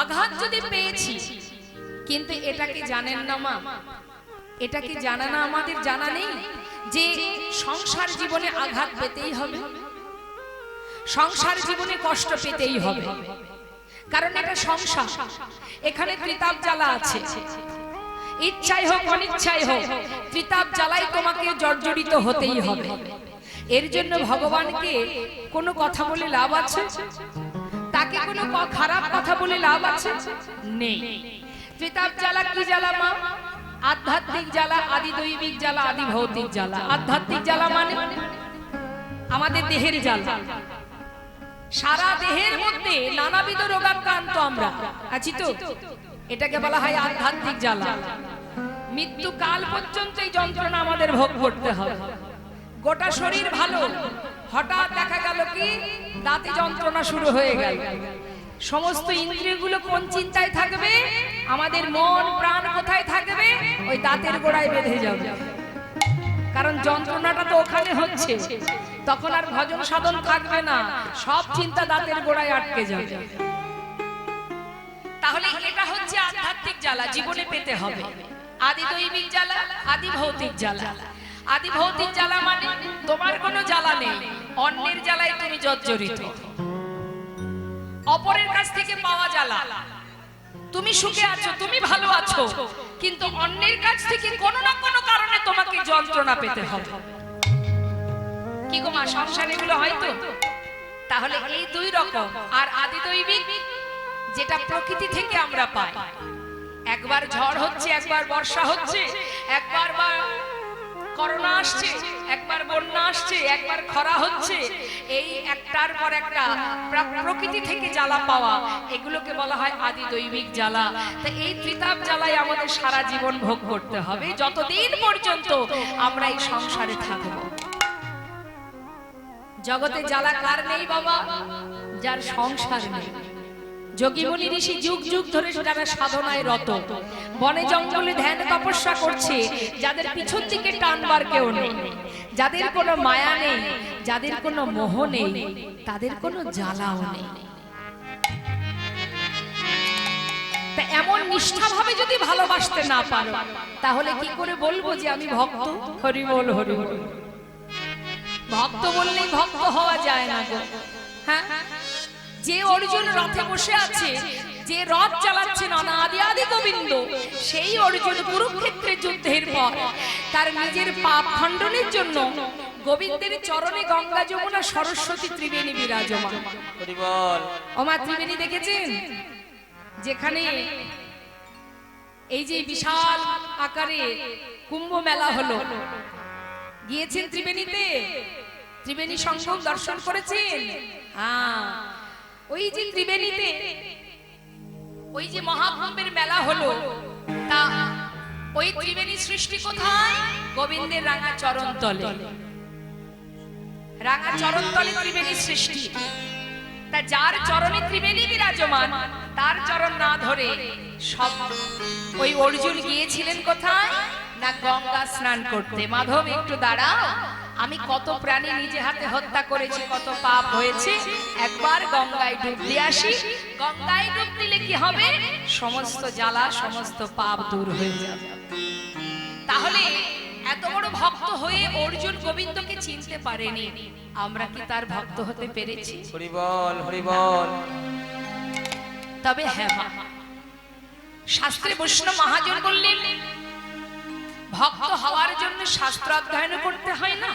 আঘাত যদি পেয়েছি, কিন্তু এটা কি জানেন না মা, এটা কি জানা না আমাদের জানা নেই যে সংসার জীবনে আঘাত পেতেই হবে, সংসার জীবনে কষ্ট পেতেই হবে, কারণ এটা সংসার। এখানে ত্রিতাপ জ্বালা আছে, ইচ্ছাই হোক অনিচ্ছাই হোক ত্রিতাপ জ্বালাই তোমাকে জর্জরিত হতেই হবে। এর জন্য ভগবানকে কোনো কথা বলে লাভ আছে? তাকে কোনো খারাপ কথা বলে লাভ আছে? নেই। ত্রিতাপ জ্বালা কি জ্বালা মা? আধ্যাত্মিক জ্বালা, আদি দৈবিক জ্বালা, আদি ভৌতিক জ্বালা। আধ্যাত্মিক জ্বালা মানে আমাদের দেহের জ্বালা। সারা দেহের মধ্যে নানাবিধ রোগাক্রান্ত আমরা আছি তো, এটাকে বলা হয় আধ্যাত্মিক জ্বালা। মৃত্যু কাল পর্যন্ত এই যন্ত্রণা আমাদের ভোগ করতে হবে। গোটা শরীর ভালো, হঠাৎ দেখা গেল কি দাঁতে যন্ত্রণা শুরু হয়ে গেল। সমস্ত ইন্দ্রিয়গুলো কোন চিন্তায় থাকবে? আমাদের মন প্রাণ কোথায় থাকবে? ওই দাঁতের গোড়ায় বেঁধে যাবে, কারণ যন্ত্রণাটা তো ওখানে হচ্ছে। তখন আর ভজন সাধন থাকবে না, সব চিন্তা দাঁতের গোড়ায় আটকে যাবে। তাহলে এটা হচ্ছে আধ্যাত্মিক জ্বালা, জীবনে পেতে হবে। আদি দৈবিক জ্বালা, আদি ভৌতিক জ্বালা। আদি ভৌতিক জ্বালা মানে তোমার কোনো জ্বালা নেই, অন্যের জ্বালায় তুমি জর্জরিত। অপরের কাছ থেকে পাওয়া জ্বালা, তুমি সুখে আছো, তুমি ভালো আছো, কিন্তু অন্যের কাছ থেকে কোনো না কোনো কারণে তোমাকে যন্ত্রণা পেতে হবে। কি গো মা, সংসারে এগুলো হয়তো? তাহলে এই দুই রকম। আর আদি দৈবিক যেটা প্রকৃতি থেকে আমরা পাই, একবার ঝড় হচ্ছে, একবার বর্ষা হচ্ছে, একবার বা করোনা আসছে, একবার বন্যা আসছে, একবার খরা হচ্ছে, এই একটার পর একটা প্রকৃতি থেকে জ্বালা পাওয়া, এগুলোকে বলা হয় আদি দৈবিক জ্বালা। তো এই ত্রিতাপ জ্বালায় আমাদের সারা জীবন ভোগ করতে হবে, যতদিন পর্যন্ত আমরা এই সংসারে থাকবো। জগতে জ্বালা কার নেই বাবা? যার সংসার নেই। যোগী মুনি ঋষি যুগ যুগ ধরে যারা সাধনায় রত, বনে জঙ্গলে ধ্যান তপস্যা করছে, যাদের পিছন দিকে টানবার কেউ নেই, যাদের কোনো মায়া নেই, যাদের কোনো মোহ নেই, তাদের কোনো জ্বালাও নেই। তা এমন নিষ্ঠাভাবে যদি ভালোবাসতে না পারো, তাহলে কি করে বলবো যে আমি ভক্ত? হরি বল হরি বল। ভক্ত বললেই ভক্ত হওয়া যায় না গো। হ্যাঁ, যে অর্জুন রথে বসে আছে, যে রথ চালাচ্ছেন অনাদি আদি গোবিন্দ, সেই অর্জুন কুরুক্ষেত্রের যুদ্ধের পর তার নিজের পাপ খণ্ডনের জন্য গোবিন্দের চরণে গঙ্গা যমুনা সরস্বতী ত্রিবেণী বিরাজমান। ওমা ত্রিবেণী দেখেছেন? যেখানে এই যে বিশাল আকারে কুম্ভ মেলা হলো, গিয়েছেন ত্রিবেণীতে? ত্রিবেণী সঙ্গম দর্শন করেছেন? হ্যাঁ, ওই যে ত্রিবেণীতে ওই যে মহাকুম্ভের মেলা হলো, তা ওই ত্রিবেণী সৃষ্টি কোথায়? গোবিন্দের রাঙা চরণ তলে। রাঙা চরণ তলে ত্রিবেণী সৃষ্টি। তা যার চরণে ত্রিবেণী বিরাজমান, তার চরণ না ধরে সব ওই অর্জুন গিয়েছিলেন কোথায়? না গঙ্গা স্নান করতে। মাধব একটু দাঁড়াও, আমি কত প্রাণী নিজে হাতে হত্যা করেছি, কত পাপ হয়েছে, একবার গঙ্গায় ডুব দিয়ে আসি। গঙ্গায় ডুব দিলে কি হবে? সমস্ত জ্বালা, সমস্ত পাপ দূর হয়ে যাবে। তাহলে এত বড় ভক্ত হয়ে অর্জুন গোবিন্দকে চিনতে পারেনি, আমরা কি তার ভক্ত হতে পেরেছি? হরি বল হরি বল। তবে হ্যাঁ, শাস্ত্রে বৈষ্ণব মহাজন বললেন, ভক্ত হওয়ার জন্য শাস্ত্র অধ্যয়ন করতে হয় না,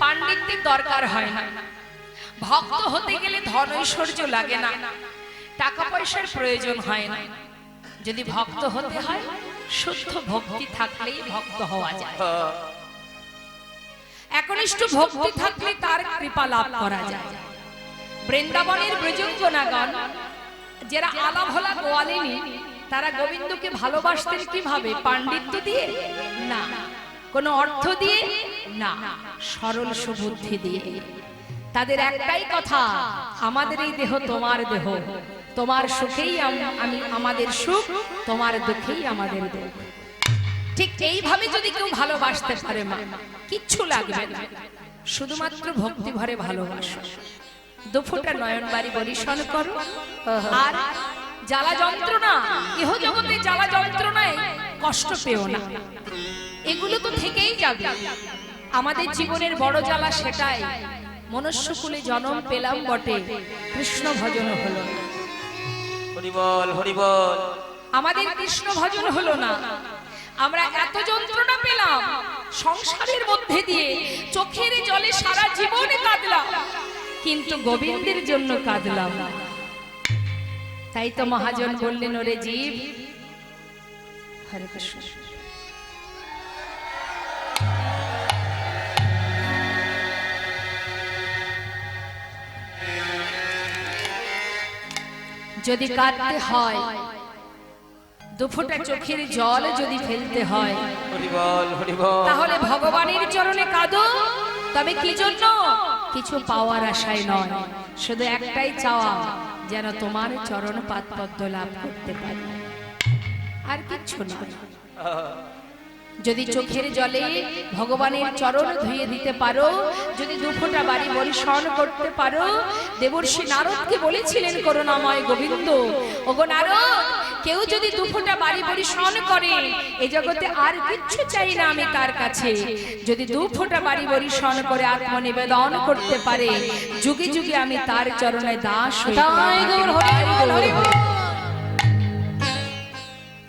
পাণ্ডিত্যের দরকার হয় না। ভক্ত হতে গেলে ধন ঐশ্বর্য লাগে না, টাকা পয়সার প্রয়োজন হয় না। যদি ভক্ত হতে হয়, শুদ্ধ ভক্তি থাকলেই ভক্ত হওয়া যায়। একনিষ্ঠ ভক্তি থাকলে তার কৃপা লাভ করা যায়। বৃন্দাবনের ব্রজঙ্গনাগণ যারা আলাভোলা গোয়ালিনী, তারা গোবিন্দকে ভালোবাসতেন কিভাবে? পাণ্ডিত্য দিয়ে না, কোনো অর্থ দিয়ে না, সরল সুবুদ্ধি দিয়ে। তাদের একটাই কথা, আমাদের এই দেহ তোমার দেহ, তোমার সুখেই আমি আমাদের সুখ, তোমার দুঃখেই আমাদের দুঃখ। ঠিক এইভাবে যদি কেউ ভালোবাসতে পারে মা, কিচ্ছু লাগবে না, শুধুমাত্র ভক্তি ভরে ভালোবাসো। দুফোঁটা নয়ন বাড়ি বরিশন করো, আর জ্বালা যন্ত্রণা, ইহ জগতে জ্বালা যন্ত্রণায় কষ্ট পেও না, এগুলো তো থেকেই যাবে। আমাদের জীবনের বড় জ্বালা সেটাই, মনুষ্যকুলে জন্ম পেলাম বটে, কৃষ্ণ ভজন হলো না। হরি বল, হরি বল। আমাদের কৃষ্ণ ভজন হলো না, আমরা এত যন্ত্রণা পেলাম সংসারের মধ্যে দিয়ে, চোখের জলে সারা জীবনে কাঁদলাম, কিন্তু গোবিন্দের জন্য কাঁদলাম না। তাই তো মহাজন বললেন, ওরে জীব, হরে কৃষ্ণ, যদি কাঁদতে হয়, দুফোঁটা চোখের জল যদি ফেলতে হয়, হরি বল, হরি বল। তাহলে ভগবানের চরণে কাঁদো। তবে কি জন্য? কিছু পাওয়ার আশায় নয়, শুধু একটাই চাওয়া, যেন তোমার চরণ পাদপদ্ম লাভ করতে পারি, আর কিচ্ছু নয়। যদি চোখের জলে ভগবানের চরণ ধুয়ে দিতে পারো, যদি দুফোঁটা বাড়ি বর্ষণ করতে পারো, দেবর্ষি নারদকে বলেছিলেন করুণাময় গোবিন্দ, ওগো নারদ, কেউ যদি দুফোঁটা বাড়ি বর্ষণ করে, এই জগতে আর কিচ্ছু চাই না আমি তার কাছে। যদি দুফোঁটা বাড়ি বর্ষণ করে আত্মনিবেদন করতে পারে, যুগে যুগে আমি তার চরণে দাস হই।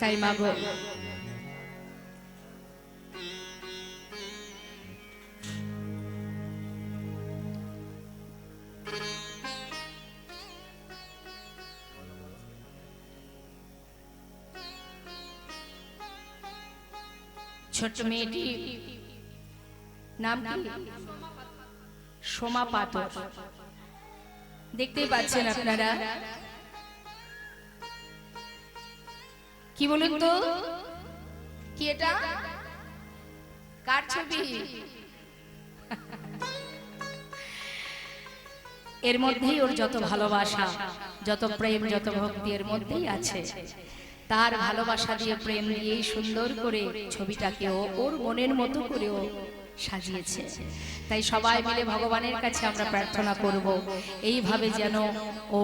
তাই মাগো, ছোট্ট মেয়েটি নাম কি? সোমা পাথর। দেখতেই পাচ্ছেন আপনারা, কি বলুন তো, কি এটা কার ছবি? এর মধ্যেই ওর যত ভালোবাসা, যত প্রেম, যত ভক্তি এর মধ্যেই আছে। তার ভালোবাসা দিয়ে, প্রেম দিয়ে সুন্দর করে ছবিটাকে ওর মনের মতো করে ও সাজিয়েছে। তাই সবাই মিলে ভগবানের কাছে আমরা প্রার্থনা করব, এইভাবে যেন ও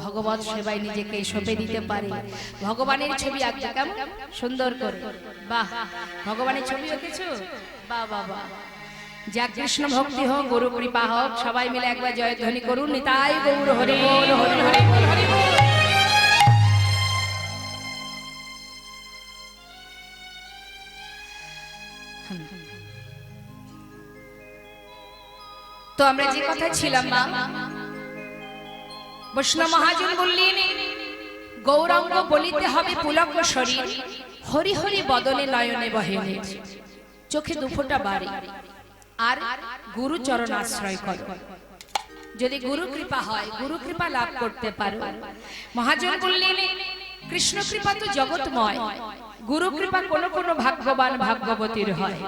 ভগবত সেবায় নিজেকে সঁপে দিতে পারে। ভগবানের ছবি আঁকতে কেমন সুন্দর করে, বাহ! ভগবানের ছবি এঁকেছো, বাহ বাহ বাহ। যা কৃষ্ণ ভক্তি হোক, গুরু কৃপা হোক, সবাই মিলে একবার জয়ধ্বনি করুন, নিতাই গৌর হরি বল, হরি হরি বল, হরি বল। তো আমরা যে কথা ছিলাম, মা বৈষ্ণব মহাজন বললেন, গৌরাঙ্গ বলিতে হবে পুলক শরীর, হরি হরি বদনে নয়নে বহেনে, চোখে দুফোঁটা বাড়ি, আর গুরু চরণ আশ্রয় করো। যদি গুরু কৃপা হয়, গুরু কৃপা লাভ করতে পারো। মহাজন বললেন, কৃষ্ণ কৃপা তো জগৎময়, গুরু কৃপা কোন কোন ভাগ্যবান ভাগ্যবতীর হয়।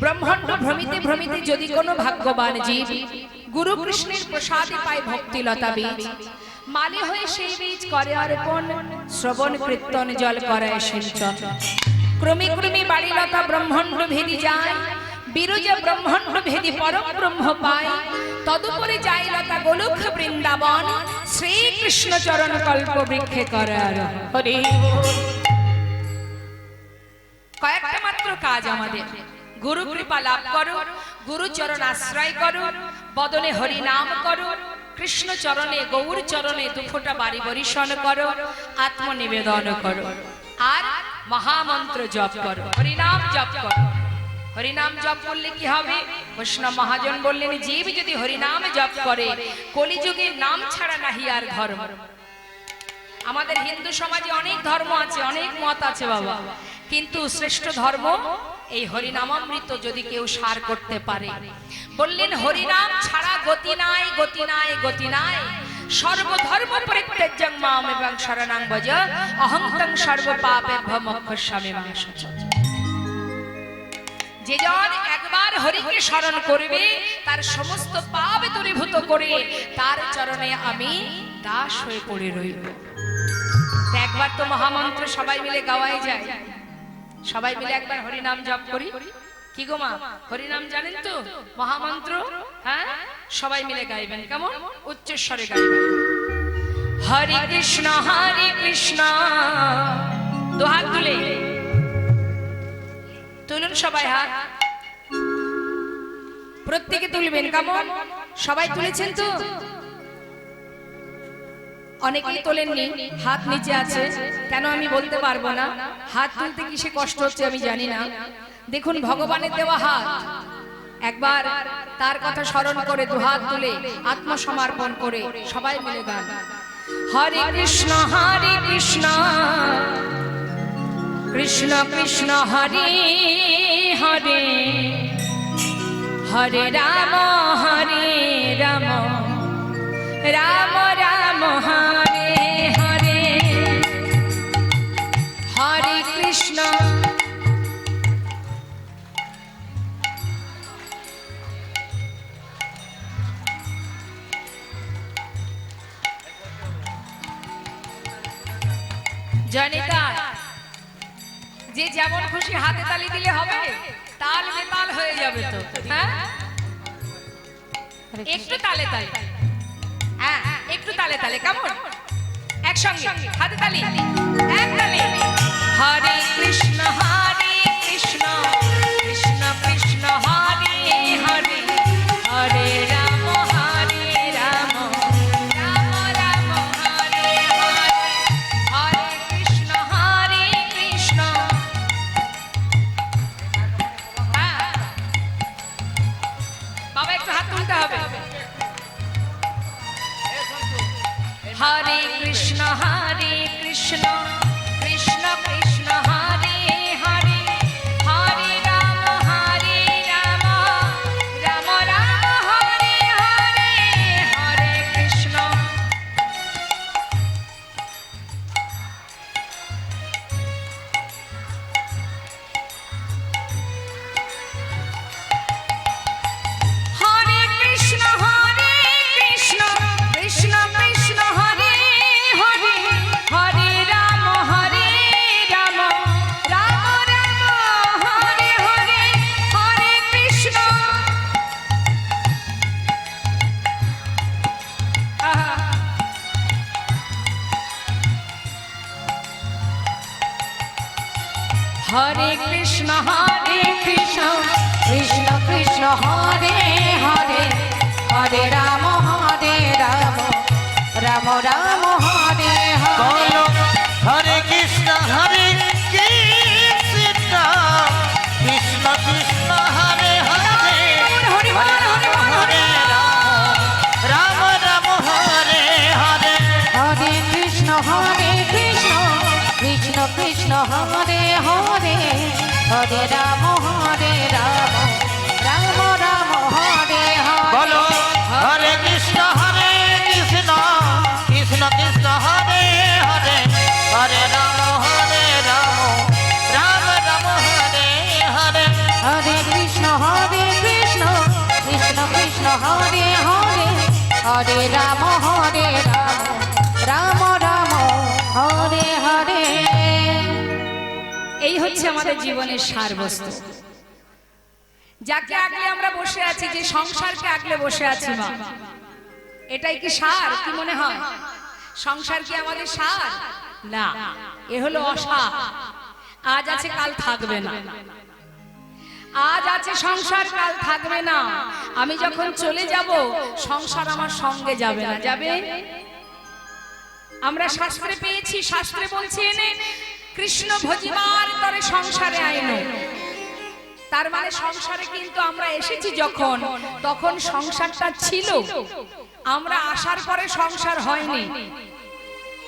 ব্রহ্মাণ্ড ভ্রমিতে ভ্রমিতে যদি কোনো ভাগ্যবান জীব গুরু কৃষ্ণের প্রসাদে পায় ভক্তিলতা বীজ, মালে হয়ে সেই বীজ করে অর্পণ, শ্রবণ কীর্তন জল করায় সিঞ্চন। ক্রমে ক্রমে বাড়িলতা ব্রহ্মাণ্ড ভেদি যায়, বিরজা ব্রহ্মাণ্ড ভেদি পরম ব্রহ্ম পায়। তদুপরে যায় লতা গোলক বৃন্দাবন, শ্রীকৃষ্ণ চরণ কল্প বৃক্ষে করার। হরি কয়েকটা মাত্র কাজ আমাদের, গুরু কৃপা লাভ করো, গুরু চরণ আশ্রয় করো, বদনে হরি নাম করো, কৃষ্ণ চরণে গৌর চরণে দুফোঁটা বাড়ি বরিশন করো, আত্মনিবেদন করো, আর মহামন্ত্র জপ করো, হরিনাম জপ করো। হরিনাম জপ করলে কি হবে? বৈষ্ণব মহাজন বললেন, জীব যদি হরিনাম জপ করে, কলিযুগে নাম ছাড়া নাহি আর ধর্ম। আমাদের হিন্দু সমাজে অনেক ধর্ম আছে, অনেক মত আছে বাবা, কিন্তু শ্রেষ্ঠ ধর্ম এই হরিনামামৃত যদি কেউ সার করতে পারে। বললেন, হরিনাম ছাড়া গতি নাই, গতি নাই, গতি নাই। সর্বধর্ম পরিত্যাজ্যং মাম এবং শরণাং ভজ, অহং তং সর্ব পাপেভ্যো মোক্ষয়িষ্যামি মা শুচি। যে জন একবার হরিকে স্মরণ করবে, তার সমস্ত পাপ দূরীভূত করে তার চরণে আমি দাস হয়ে পড়ে রইব। একবার তো মহামন্ত্র সবাই মিলে গাওয়াই যায়, সবাই মিলে একবার হরিনাম জপ করি। কি গো মা, হরিনাম জানেন তো মহামন্ত্র? হ্যাঁ, সবাই মিলে গাইবেন, কেমন উচ্চস্বরে গাইবেন। হরে কৃষ্ণ কৃষ্ণ দু হাত তুলে তুলুন সবাই হাত, প্রত্যেকে তুলবেন। কেমন সবাই তুলেছেন তো? অনেকেই তোলেননি, হাত নিচে আছে, কেন আমি বলতে পারবো না। হাত তুলতে কিসে কষ্ট হচ্ছে আমি জানি না। দেখুন ভগবানের দেওয়া হাত, একবার তার কথা স্মরণ করে দুহাত তুলে আত্মসমর্পণ করে সবাই মিলে গান। হরে কৃষ্ণ কৃষ্ণ কৃষ্ণ হরে হরে, হরে রাম রাম রাম হরে হরে, হরে কৃষ্ণ জনিতা, যে যেমন খুশি হাতে তালি দিলে হবে, তাল বেতাল হয়ে যাবে তো। হ্যাঁ একটু তালে তালে, হ্যাঁ একটু তালে তালে, কেমন একসঙ্গে হাতে তালি, এক তালে। হরে কৃষ্ণ কৃষ্ণ কৃষ্ণ হরে হরে, হরে রাম রাম রাম হরে হরে, হরে কৃষ্ণ কৃষ্ণ। হ্যাঁ বাবা একটু হাত তুলতে হবে। হরে কৃষ্ণ কৃষ্ণ কৃষ্ণ হরে হরে, হরে রাম রাম রাম হরে হরে, হরে কৃষ্ণ। হরে কৃষ্ণ কৃষ্ণ কৃষ্ণ কৃষ্ণ হরে হরে, হরে রাম রাম রাম হরে হরে, হরে কৃষ্ণ। হরে কৃষ্ণ কৃষ্ণ কৃষ্ণ কৃষ্ণ হরে হরে, হরে রাম রাম রাম রাম হরে হরে। হরে কৃষ্ণ কৃষ্ণ কৃষ্ণ কৃষ্ণ হরে হরে, হরি বল হরি বল হরে রাম রাম হরে হরে। হরে কৃষ্ণ কৃষ্ণ কৃষ্ণ হরে হরে, হরে রাম রাম রাম হরে হরে। বলো হরে কৃষ্ণ কৃষ্ণ কৃষ্ণ কৃষ্ণ হরে হরে, হরে রাম রাম রাম হরে হরে। হরে কৃষ্ণ কৃষ্ণ কৃষ্ণ কৃষ্ণ হরে হরে, হরে রাম রাম রাম হরে হরে। এই হচ্ছে আমাদের জীবনের সারবস্তু, যাকে আগলে আমরা বসে আছি, যে সংসারকে আগলে বসে আছি মা, এটাই কি সার? কি মনে হয় সংসার কি আমাদের সার? না, এ হলো অসার। আজ আছে কাল থাকবে না, আজ আছে সংসার কাল থাকবে না। আমি যখন চলে যাব সংসার আমার সঙ্গে যাবে না, যাবে? আমরা শাস্ত্রে পেয়েছি, শাস্ত্রে বলছে এনে কৃষ্ণ ভজিবার তরে সংসারে আইনো। তার মানে সংসারে কিন্তু আমরা এসেছি যখন, তখন সংসারটা ছিল, আমরা আসার পরে সংসার হয়নি।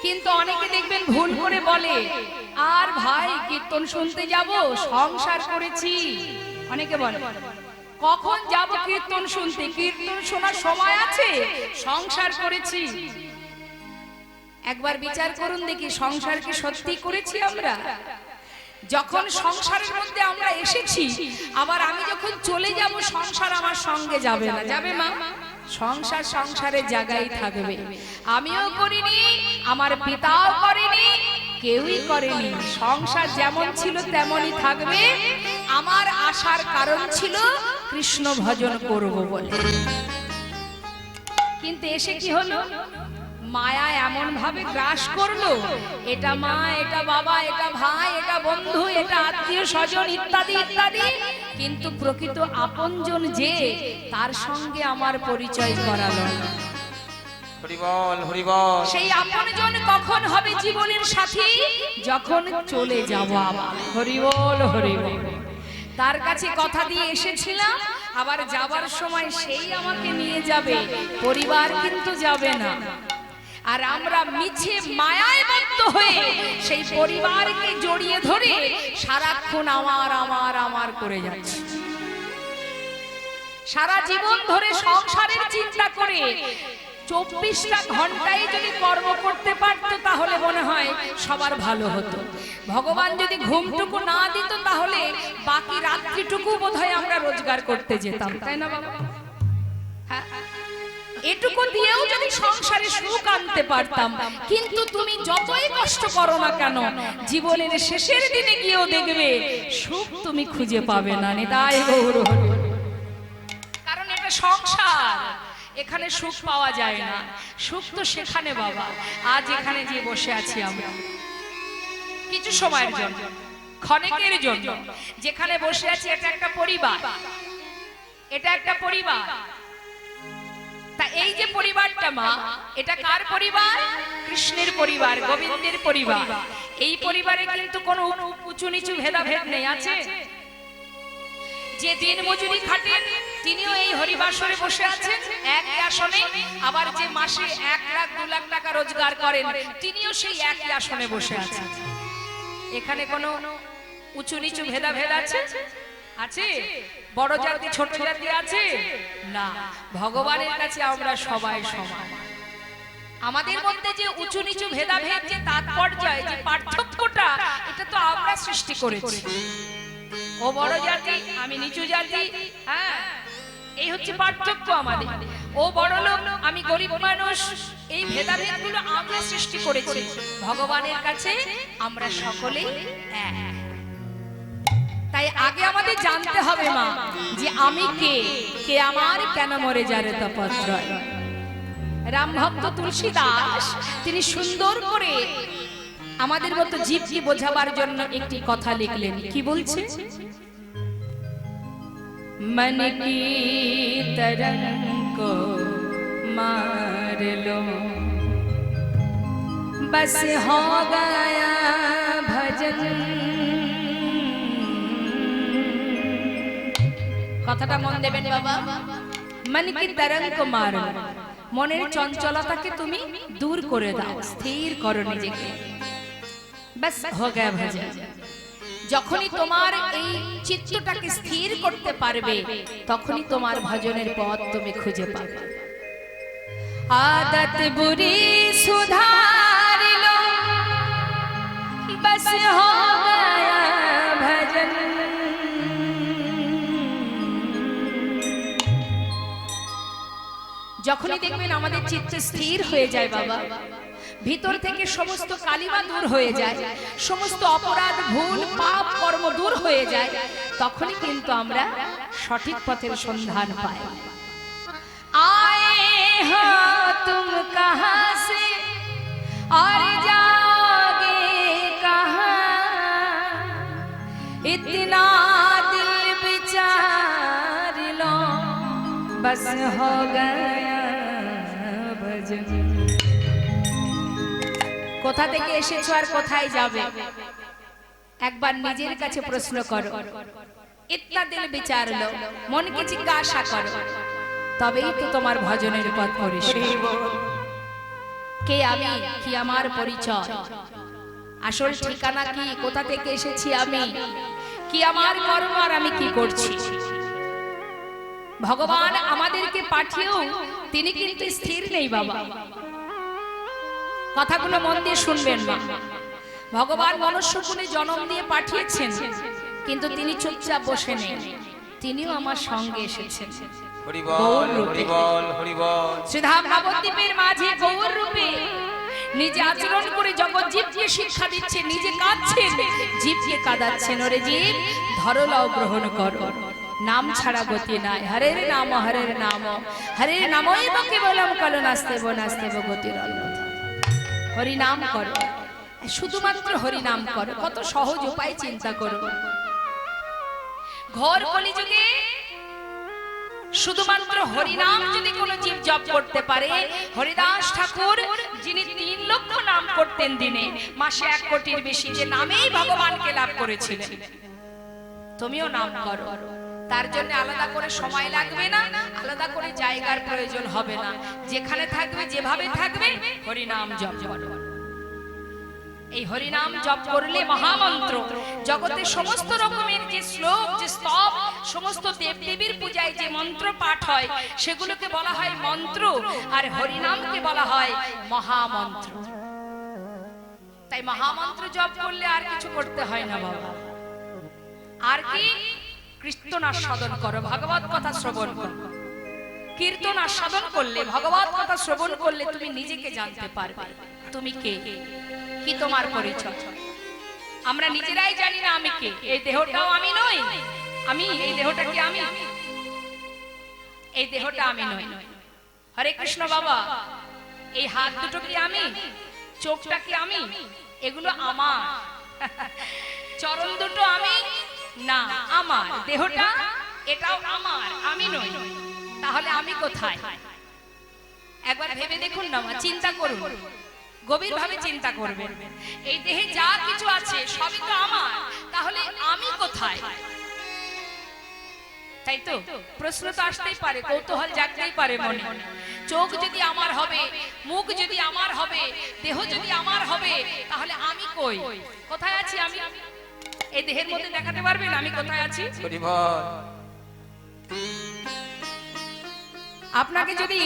কিন্তু অনেকে দেখবেন ভুল করে বলে, আর ভাই কীর্তন শুনতে যাব, সংসার করেছি। অনেকে বলে কখন যাব কীর্তন শুনতে? কীর্তন শোনার সময় আছে? সংসার করেছি। একবার বিচার করুন দেখি, সংসার কি সত্যি করেছি আমরা? যখন সংসারের মধ্যে আমরা এসেছি, আবার আমি যখন চলে যাব সংসার আমার সঙ্গে যাবে না, যাবে মা? সংসার সংসারের জায়গায় থাকবে। আমিও করিনি, আমার পিতাও করেনি, কেউই করেনি। সংসার যেমন ছিল তেমনই থাকবে। আমার আসার কারণ ছিল কৃষ্ণ ভজন করব বলে। কিন্তু এসে কি হলো? মায়া এমন ভাবে গ্রাস করলো, এটা মা, এটা বাবা, এটা ভাই, এটা বন্ধু, এটা আত্মীয় স্বজন ইত্যাদি ইত্যাদি, কিন্তু প্রকৃত আপনজন যে, তার সঙ্গে আমার পরিচয় করালো না। হরি বল হরি বল। সেই আপনজন কখন হবে জীবনের সাথী? যখন চলে যাব আবার। হরি বল হরি বল। তার কাছে কথা দিয়ে এসেছিলাম, আবার যাবার সময় সেই আমাকে নিয়ে যাবে, পরিবার কিন্তু যাবে না। আর আমরা মিছে মায়ায় বদ্ধ হয়ে সেই পরিবারকে জড়িয়ে ধরে সারাক্ষণ আমার আমার আমার করে যাচ্ছি। সারা জীবন ধরে সংসারের চিন্তা করে 24টা ঘন্টায় যদি কর্ম করতে পারতো তাহলে মনে হয় সবার ভালো হতো। ভগবান যদি ঘুমটুকু না দিত তাহলে বাকি রাত্রিটুকু বোধহয় আমরা রোজগার করতে যেতাম, তাই না বাবা? হ্যাঁ, এটুকু দিয়েও যদি সংসারে সুখ আনতে পারতাম। কিন্তু তুমি যতই কষ্ট করো না কেন, জীবনের শেষের দিনে গিয়েও দেখবে সুখ তুমি খুঁজে পাবে না। নিতাই গৌর হরি। কারণ এটা সংসার, এখানে সুখ পাওয়া যায় না। সুখ তো সেখানে বাবা। আজ এখানে যে বসে আছি আমরা কিছু সময়ের জন্য, ক্ষণিকের জন্য যেখানে বসে আছি, এটা একটা পরিবার, এটা একটা পরিবার। তা এই যে পরিবারটা মা, এটা কার পরিবার? কৃষ্ণের পরিবার, গোবিন্দের পরিবার। এই পরিবারে কিন্তু কোনো উঁচু নিচু ভেদাভেদ নেই। আছে যে দিন মজুরি খাটেন তিনিও এই হরিবাসরে বসে আছেন একই আসনে, আবার যে মাসে 1 লাখ 2 লাখ টাকা রোজগার করেন তিনিও সেই একই আসনে বসে আছেন। এখানে কোনো উঁচু নিচু ভেদাভেদ আছে? আছে? বড় জাতি ছোট জাতি আছে? না, ভগবানের কাছে আমরা সবাই সমান। আমাদের মধ্যে যে উঁচু নিচু ভেদাভেদ, যে তাৎপর্য, যে পার্থক্যটা, এটা তো আমরা সৃষ্টি করেছি। ও বড় জাতি, আমি নিচু জাতি, হ্যাঁ, এই হচ্ছে পার্থক্য আমাদের। ও বড় লোক, আমি গরিব মানুষ, এই ভেদাভেদগুলো আমরা সৃষ্টি করেছি। ভগবানের কাছে আমরা সকলেই এক। তাই আগে আমাদের জানতে হবে মা, যে আমি কে, কে আমার, কেন মরে যারে তপত্রয়। রাম ভক্ত তুলসী দাস তিনি সুন্দর করে আমাদের মতো জীবকে বোঝাবার জন্য একটি কথা লিখলেন। কি বলছে? मन की तरंग को मार लो, बस हो गया भजन। কথাটা মন দেবেন বাবা। मन की तरंग को मार लो, মনের চঞ্চলতাকে তুমি দূর করে দাও, স্থির করো নিজেকে। बस हो गया भजन। যখনই তোমার এই চিত্তটাকে স্থির করতে পারবে, তখনই তোমার ভজনের পথ তুমি খুঁজে পাবে। আদত বুরি সুধার লো, বস হো গয়া ভজন। যখনই দেখবেন আমাদের চিত্ত স্থির হয়ে যায় বাবা, ভিতর থেকে সমস্ত কালিমা দূর হয়ে যায়, সমস্ত অপরাধ ভুল পাপ কর্ম দূর হয়ে যায়, তখনই কিন্তু আমরা সঠিক পথের সন্ধান পাই। আয়ে হো তুম কাহা সে और जाओगे कहाँ, इतना दिल विचार लो, बस हो गया भजन। কোথা থেকে এসেছো আর কোথায় যাবে, একবার নিজের কাছে প্রশ্ন করো। ইতনা দিল বিচার লো, মনকে জিজ্ঞাসা করো, তবেই তো তোমার ভজনের পথ পরিষ্কার। কে আমি, কি আমার পরিচয়, আসল ঠিকানা কি, কোথা থেকে এসেছি আমি, কি আমার কর্ম আর আমি কি করছি। ভগবান আমাদেরকে পাঠিয়েও তিনি কিন্তু স্থির নেই বাবা। কথাগুলো মন দিয়ে শুনবেন না। ভগবান মনুষ্যকুলে জন্ম দিয়ে পাঠিয়েছেন, কিন্তু তিনি চুপচাপ বসে নেই, তিনিও আমার সঙ্গে এসেছেন। হরি বল হরি বল হরি বল। শ্রীধাম নবদ্বীপের মাঝে গৌর রূপে নিজে আচরণ করে জগৎ জীবকে শিক্ষা দিচ্ছে, নিজে কাঁদছেন, জীবকে কাঁদাচ্ছেন। ওরে জীব, ধরো লও গ্রহণ করো, নাম ছাড়া গতি নাই। হরের নাম হরের নাম, হরের নামই কেবলম কল নাস্তেব নাস্তেব গতির অন্যথা। হরিনাম করো, শুধুমাত্র হরিনাম করো। কত সহজ উপায় চিন্তা করো। ঘোর কলিযুগে শুধুমাত্র হরিনাম যদি কোনো জীব জপ করতে পারে, হরিদাস ঠাকুর যিনি 3 লক্ষ নাম করতেন দিনে, মাসে 1 কোটির বেশি, যে নামেই ভগবানকে লাভ করেছিলেন। তুমিও নাম করো, তার জন্য আলাদা করে সময় লাগবে না, আলাদা করে জায়গার প্রয়োজন হবে না। যেখানে থাকবে, যেভাবে থাকবে, হরিনাম জপ করো। এই হরিনাম জপ করলে মহামন্ত্র, জগতে সমস্ত রকমের যে শ্লোক, যে স্তব, সমস্ত দেবদেবীর পূজায় যে মন্ত্র পাঠ হয়, সেগুলোকে বলা হয় মন্ত্র, আর হরিনামকে বলা হয় মহামন্ত্র। তাই মহামন্ত্র জপ করলে আর কিছু করতে হয় না বাবা। আর কি? কীর্তন আস্বাদন করো, ভাগবত কথা শ্রবণ করো। কীর্তন আস্বাদন করলে, ভগবত কথা শ্রবণ করলে তুমি নিজেকে জানতে পারবে তুমি কে, কি তোমার পরিচয়। আমরা নিজেরাই জানি না আমি কে। এই দেহটাও আমি নই, আমি এই দেহটা কি আমি? এই দেহটা আমি নই। হরে কৃষ্ণ বাবা, এই হাত দুটো কি আমি? চোখটা কি আমি? এগুলো আমার। চরণ দুটো আমি না, আমার দেহটা, এটাও আমার, আমি নই। তাহলে আমি কোথায়? একবার ভেবে দেখুন না, চিন্তা করুন, গভীরভাবে চিন্তা করবেন। এই দেহে যা কিছু আছে সবই তো আমার, তাহলে আমি কোথায়? তাই তো প্রশ্ন তো আসতেই পারে, কৌতূহল জাগতেই পারে মনে। চোখ যদি আমার হবে, মুখ যদি আমার হবে, দেহ যদি আমার হবে, তাহলে আমি কই? কোথায় আছি আমি? এই দেহের মধ্যে দেখাতে পারবেন আমি কোথায় আছি? হরি বল। আপনাকে যদি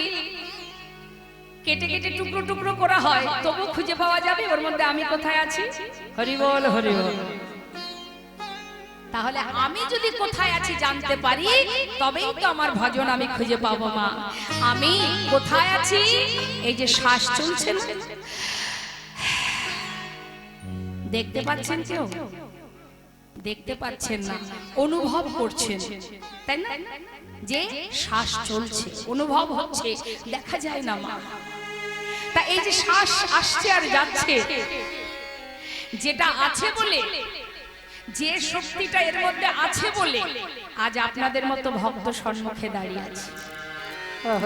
কেটে কেটে টুকরো টুকরো করা হয়, তবু খুঁজে পাওয়া যাবে ওর মধ্যে আমি কোথায় আছি? হরি বল, হরি বল। তাহলে আমি যদি কোথায় আছি জানতে পারি, তবেই তো আমার ভজন আমি খুঁজে পাবো মা। আমি কোথায় আছি? এই যে শ্বাস চলছে না, দেখতে পাচ্ছেন কেউ? দেখতে পাচ্ছেন না, অনুভব করছেন, তাই না? যে শ্বাস চলছে, অনুভব হচ্ছে, দেখা যায় না মা। তা এই যে শ্বাস আসছে আর যাচ্ছে, যেটা আছে বলে, যে শক্তিটা এর মধ্যে আছে বলে আজ আপনাদের মতো ভক্ত সম্মুখে দাঁড়িয়ে আছে।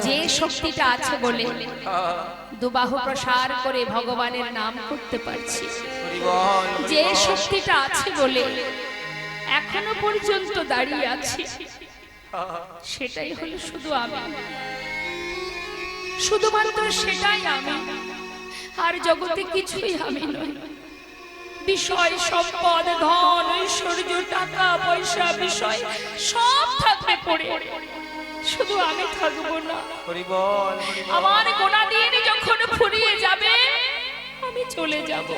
যে শক্তিটা আছে বলে দুবাহু প্রসার করে ভগবানের নাম করতে পারছি। হরি বল। যে শক্তিটা আছে বলে এখনো পর্যন্ত দাঁড়িয়ে আছি, সেটাই হলো শুধু আমি, শুধুমাত্র সেটাই আমি। আর জগতে কিছুই আমি নই। বিষয়, সম্পদ, ধন, ঐশ্বর্য, টাকা পয়সা, বিষয় সব থাকবে পড়ে, শুধু আমি থাকবো না। হরি বল। আমার গোনা দিন যখন ফুরিয়ে যাবে, আমি চলে যাব।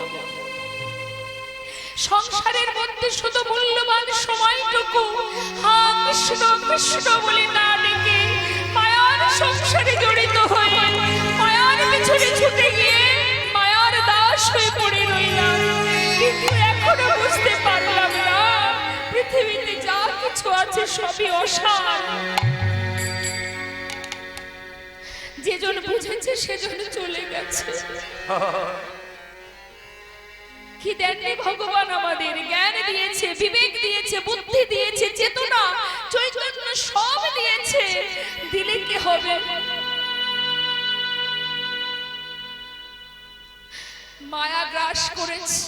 সংসারের মধ্যে শুধু মূল্যবান সময়টুকু হা কৃষ্ণ কৃষ্ণ বলে না ডেকে, মায়ার সংসারে জড়িত হয়ে, মায়ার পিছনে ছুটে গিয়ে মায়ার দাস হয়ে পড়ে রইলাম। কিন্তু এখনো বুঝতে পারলাম না, পৃথিবীতে যা কিছু আছে সবই অসার। যেজন বুঝেছে সেজন চলে গেছে। কি দেননি ভগবান আমাদের? জ্ঞান দিয়েছে, বিবেক দিয়েছে, বুদ্ধি দিয়েছে, চেতনা, চৈতন্য সব দিয়েছে। দিলে কি হবে? মায়া গ্রাস করেছে।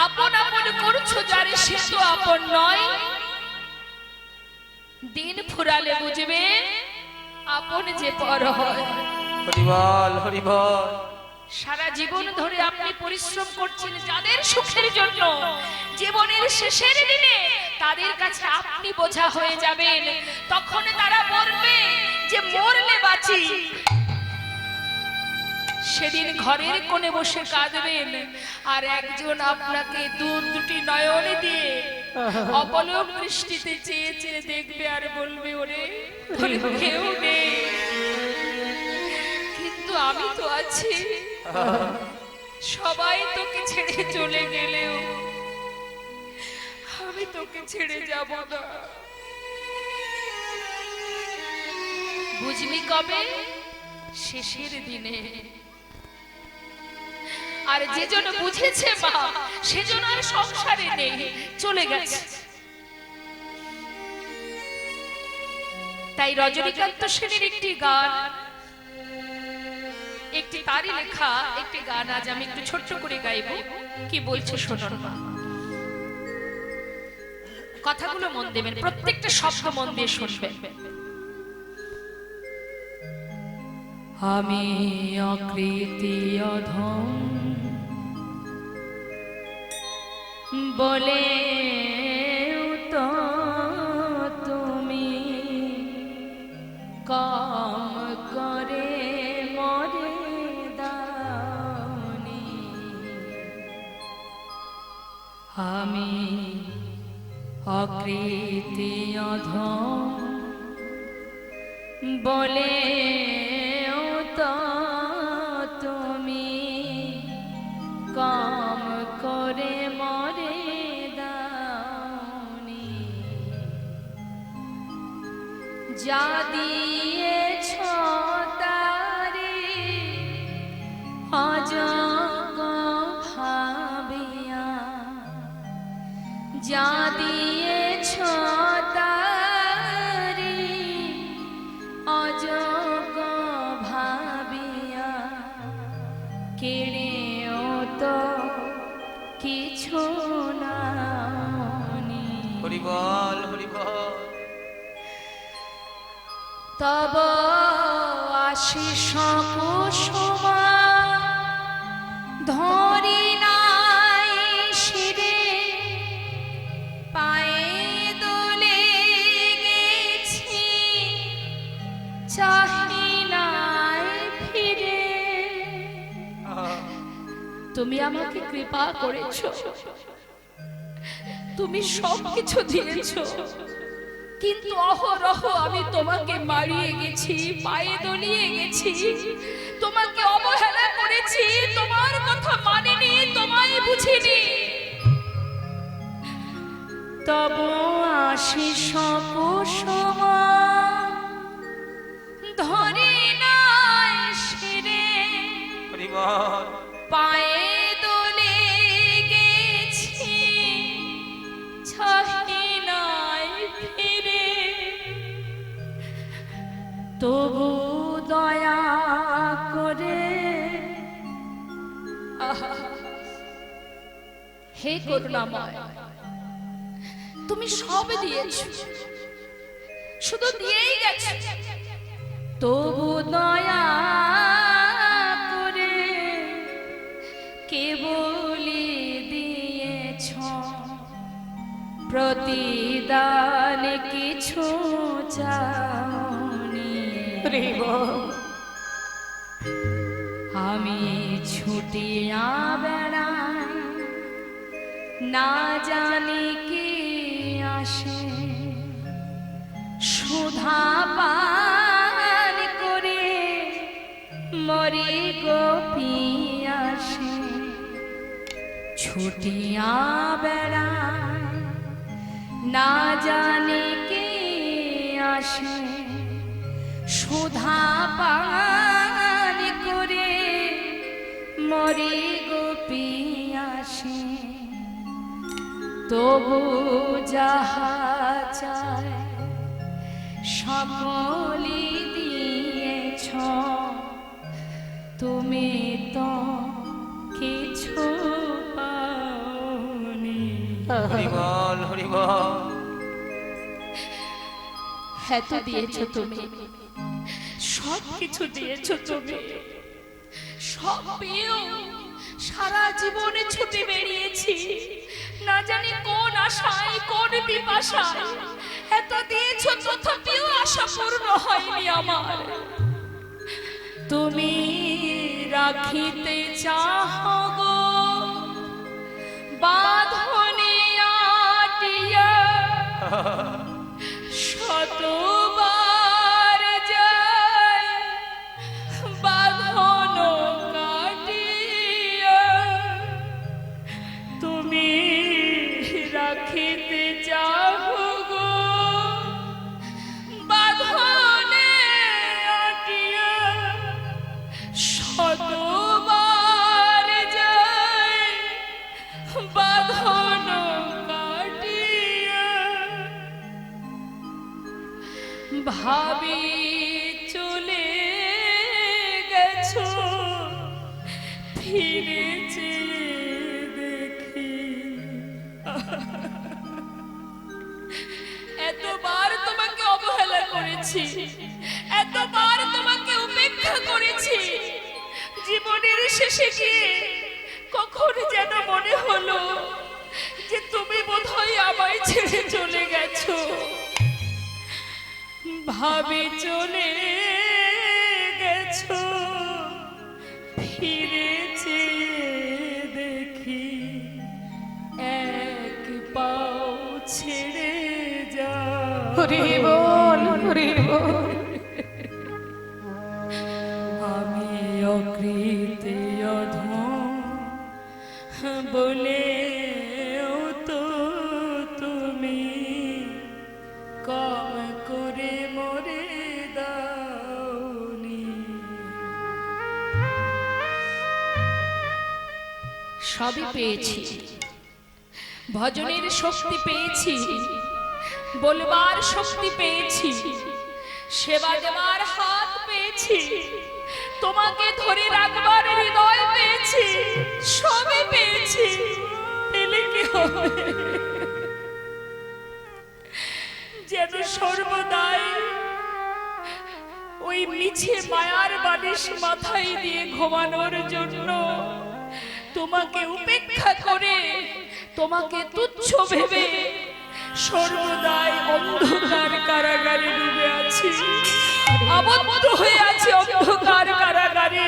আপন আপন করছো যারে, সে তো আপন নয়। দিন ফুরালে বুঝবে আপন যে পর হয়। হরি বল, হরি বল। সারা জীবন ধরে আপনি পরিশ্রম করছেন যাদের সুখের জন্য, জীবনের শেষের দিনে তাদের কাছে আপনি বোঝা হয়ে যাবেন। তখন তারা বলবে যে মরলে বাঁচি। সেদিন ঘরের কোণে বসে কাঁদবেন, আর একজন আপনাকে দুটি নয়ন দিয়ে অপলক দৃষ্টিতে চেয়ে চেয়ে দেখবে আর বলবে, ওরে তোর কেউ নেই, কিন্তু আমি তো আছি। সবাই তোকে ছেড়ে চলে গেলেও আমি তোকে ছেড়ে যাব না। বুঝবি কবে? শেষের দিনে। আর যে জন বুঝেছে মা, সেজন আর সংসারে নেই, চলে গেছে। তাই রজনীকান্ত সেনের একটি গান, একটি তারই লেখা একটি গান আজ আমি একটু ছোট্ট করে গাইব। কি বলছে শোনুন মা, কথাগুলো মন দেবেন, প্রত্যেকটা শব্দ মন দিয়ে শুনবেন। আমি অকৃতি অধম বলে তো তুমি কম করে মরে দাওনি। আমি অকৃতি অধম বলে তো তুমি কম করে মরে দাওনি। যা দিয়েছ তারে অযোগ্য ভাবিয়া, যা দিয়েছ তারে অযোগ্য ভাবিয়া, কেড়েও তো কিছু নাওনি। হরি বল, হরি বল। তব আশিস কুসুম ধরি নাই শিরে, পায়ে দোলে গেছি চাহি নাই ফিরে। তুমি আমাকে কৃপা করেছো, তুমি সবকিছু দিয়েছো, কিন্তু অহরহ আমি তোমাকে মারিয়ে গেছি, পায়ে দলিয়ে গেছি, তোমাকে অবহেলা করেছি, তোমার কথা মানিনি, তোমায় বুঝিনি। তব আশিস কুসুম ধরে নাই শিরে, হরি বল। পায়ে দোলে গেছি চাহি নাই ফিরে। তবু দয়া করে হে করুণাময়, তুমি সব দিয়েছো, শুধু দিয়েই গেছো। তবু দয়া করে কেবলি দিয়েছ, প্রতিদান কিছু চাওনি। আমি ছুটিয়া বেড়াই, না জানি কি আসে, সুধা পান করে মরি গোপিয়াসে। ছুটিয়া বেড়াই, না জানি কে আসে, সুধা পান করে মরি গোপিয়াসে। তবু যাহা চায় সকলি দিয়েছ, তুমি তো কিছু পাওনি। হরি বল, হরি বল। হ্যাঁ তো দিয়েছো তুমি, সব কিছু দিয়েছো তুমি, সব পেয়েও সারা জীবনে ছুটে বেরিয়েছি, না জানি কোন আশায় কোন পিপাসায়। এত দিয়েছো তথাপিও আশা পূর্ণ হয়নি আমার। তুমি রাখিতে চাহো গো বাঁধনে আটিয়া, শতবার যায় বাঁধন কাটিয়া। তুমি রাখিতে চাহো গো বাঁধনে আটিয়া, ভাবি চলে গেছো ফিরেছে দেখি। এতবার তোমাকে অবহেলা করেছি, এতবার তোমাকে উপেক্ষা করেছি, জীবনের শেষে গিয়ে কখন যেন মনে হলো যে তুমি বোধহয় আমায় ছেড়ে চলে গেছো। ভাবে চলে গেছো ফিরেছে দেখি, এক পাও ছেড়ে যা। হরি বল হরি বল। আমি অকৃতি অধম বলে তো তুমি কম করে মরে দাওনি। সবই পেয়েছি, ভজনের শক্তি পেয়েছি, বলবার শক্তি পেয়েছি, সেবা দেবার হাত পেয়েছি, তোমাকে ধরে রাখবার হৃদয় পেয়েছি, সবই পেয়েছি, পেলে কি হবে? যেন সর্বদাই ওই মিছে মায়ার বালিশ মাথায় দিয়ে ঘুমানোর জন্য তোমাকে উপেক্ষা করে, তোমাকে তুচ্ছ ভেবে সর্বদাই অন্ধকার কারাগারে ডুবে আছি, আবদ্ধ হয়ে আছে অন্ধকার কারাগারে।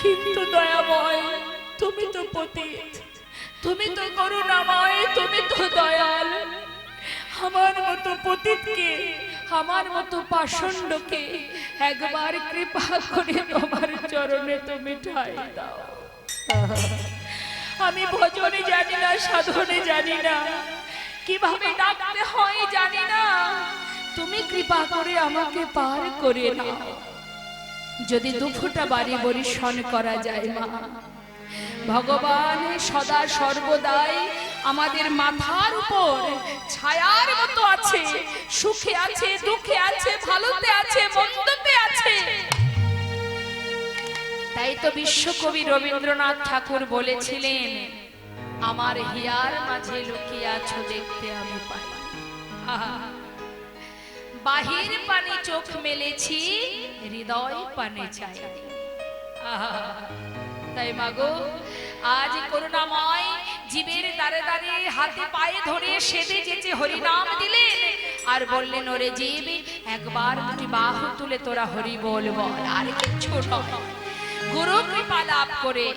কিন্তু দয়াময়, তুমি তো পতিত, তুমি তো করুণাময়, তুমি তো দয়াল। আমার মতো পতিতকে, আমার মতো পাষণ্ডকে একবার কৃপা করে তোমার চরণে তুমি ঠাঁই দাও। আমি ভজনে জানি না, সাধনে জানি না, কিভাবে ডাকতে হয় জানি না, তুমি কৃপা করে আমাকে পার করে নাও। যদি দুফোঁটা বাড়ি বরিশন করা যায় মা, ভগবান সদা সর্বদাই আমাদের মাথার উপর ছায়ার মতো আছে, সুখে আছে, দুঃখে আছে, ভালোতে আছে, মন্দতে আছে। তাই তো বিশ্বকবি রবীন্দ্রনাথ ঠাকুর বলেছিলেন, আমার হিয়ার মাঝে লুকিয়ে আছো দেখতে আমি পাই। বাহির পানে চোখ মেলেছি, হৃদয় পানে চাই। তাই মাগো, আজ করুণাময় জীবের দ্বারে দ্বারে হাতে পায়ে ধরে সেদে যেচে হরিনাম দিলেন আর বললেন, ওরে জীব, একবার দুটি বাহু তুলে তোরা হরি বল বল, আর কিচ্ছু নয়। গুরু কৃপা লাভ করে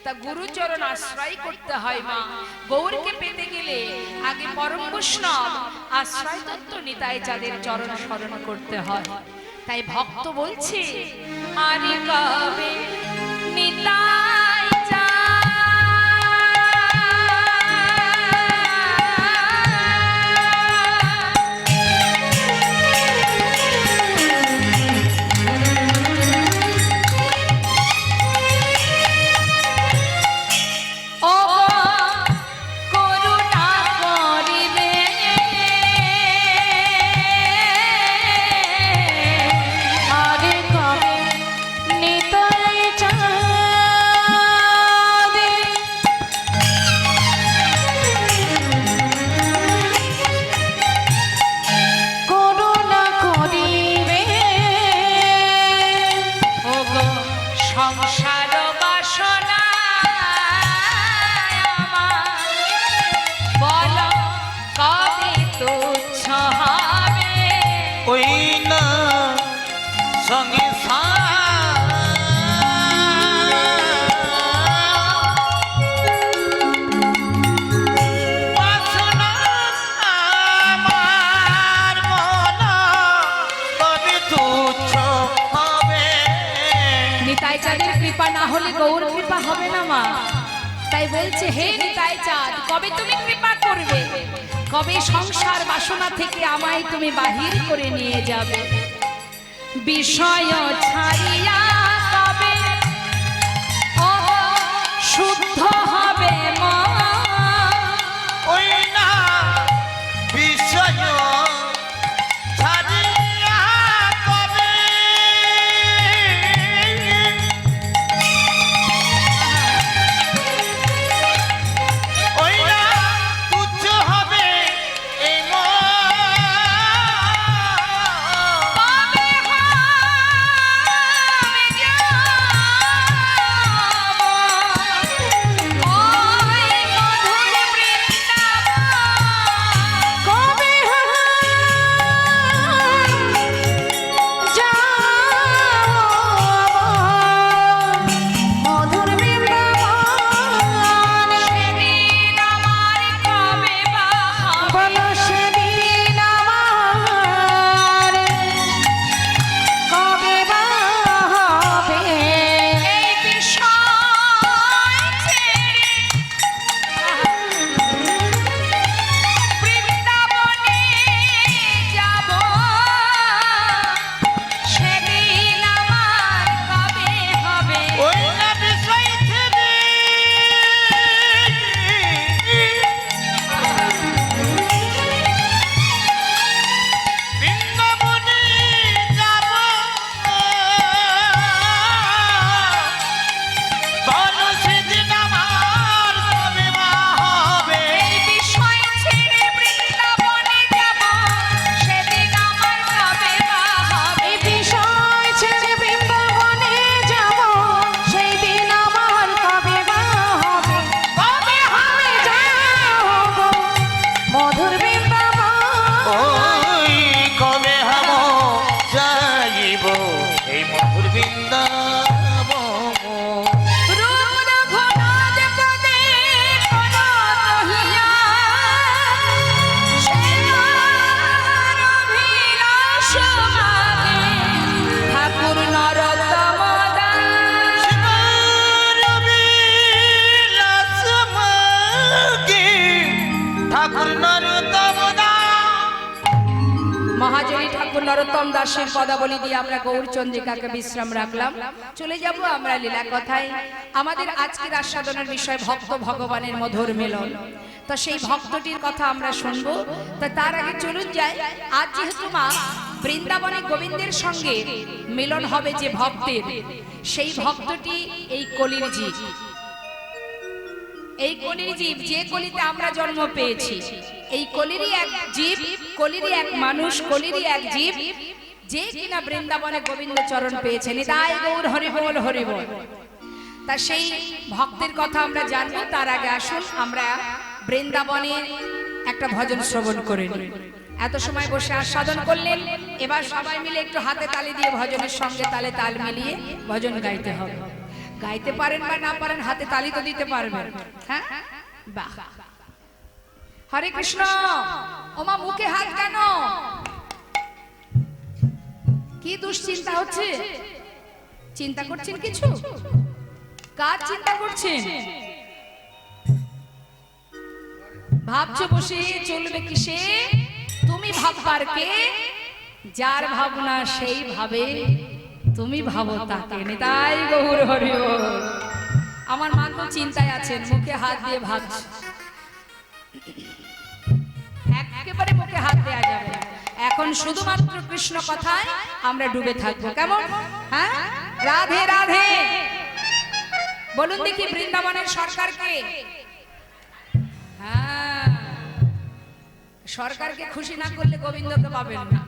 তা গুরুচরণ আশ্রয় করতে হয় মা। গৌরকে পেতে গেলে আগে পরম বৈষ্ণব আশ্রয় তত্ত্ব নিতাই চাঁদের চরণ স্মরণ করতে হয়। তাই ভক্ত বলছে, আরে কবে নিতাই কৃপা না হলে গৌর কৃপা হবে না মা। তাই বলছে, হে নিতাই চাঁদ, কবে তুমি কৃপা করবে, কবে সংসার বাসনা থেকে আমায় তুমি বাহির করে নিয়ে যাবে, বিষয় ছাড়িয়া কবে ও শুদ্ধ হবে মা। ওই না বিষয় ছাড়িয়া নরোত্তম দাসের পদাবলী দিয়ে আমরা গৌরচন্দ্রিকাকে বিশ্রাম রাখলাম। চলে যাব আমরা লীলা কথায়। আমাদের আজকের আস্বাদনের বিষয় ভক্ত ভগবানের মধুর মিলন। তো সেই ভক্তটির কথা আমরা শুনবো। তা তার আগে চলুন যাই, আজ যেহেতু মা বৃন্দাবনে গোবিন্দের সঙ্গে মিলন হবে যে ভক্তের, সেই ভক্তটি এই কলির জীব। এই কলির জীব, যে কলিতে আমরা জন্ম পেয়েছি, এই কলিরই এক জীব, কলিরই এক মানুষ, কলিরই এক জীব, যে কিনা বৃন্দাবনে গোবিন্দ চরণ পেয়েছে। নিতাই গৌর হরি বল হরি বল। তা সেই ভক্তের কথা আমরা জানবো। তার আগে আসুন আমরা বৃন্দাবনের একটা ভজন শ্রবণ করে নিই। এত সময় বসে আস্বাদন করলেন, এবার সবাই মিলে একটু হাতে তালি দিয়ে ভজনের সঙ্গে তালে তাল মিলিয়ে ভজন গাইতে হবে। গাইতে পারেন বা না পারেন, হাতে তালি তো দিতে পারবেন। হ্যাঁ, বাহ। হরে কৃষ্ণ। ওমা মুখে হাত কেন? কি দুশ্চিন্তা হচ্ছে? চিন্তা করছেন কিছু? কার চিন্তা করছেন? ভাবছো বসে চলবে কিসে? তুমি ভাববার কে? যার ভাবনা সেই ভাবে, তুমি ভাবো তাকে। নিতাই গৌর হরি বল। আমার মা তো চিন্তায় আছেন, মুখে হাত দিয়ে ভাবছে। একেবারে মুখে হাত দেওয়া যাবে না। এখন শুধুমাত্র কৃষ্ণ কথায় আমরা ডুবে থাকবো। কেমন? হ্যাঁ, রাধে রাধে বলুন দেখি। বৃন্দাবনের সরকারকে, হ্যাঁ, সরকারকে খুশি না করলে গোবিন্দকে পাবেন না।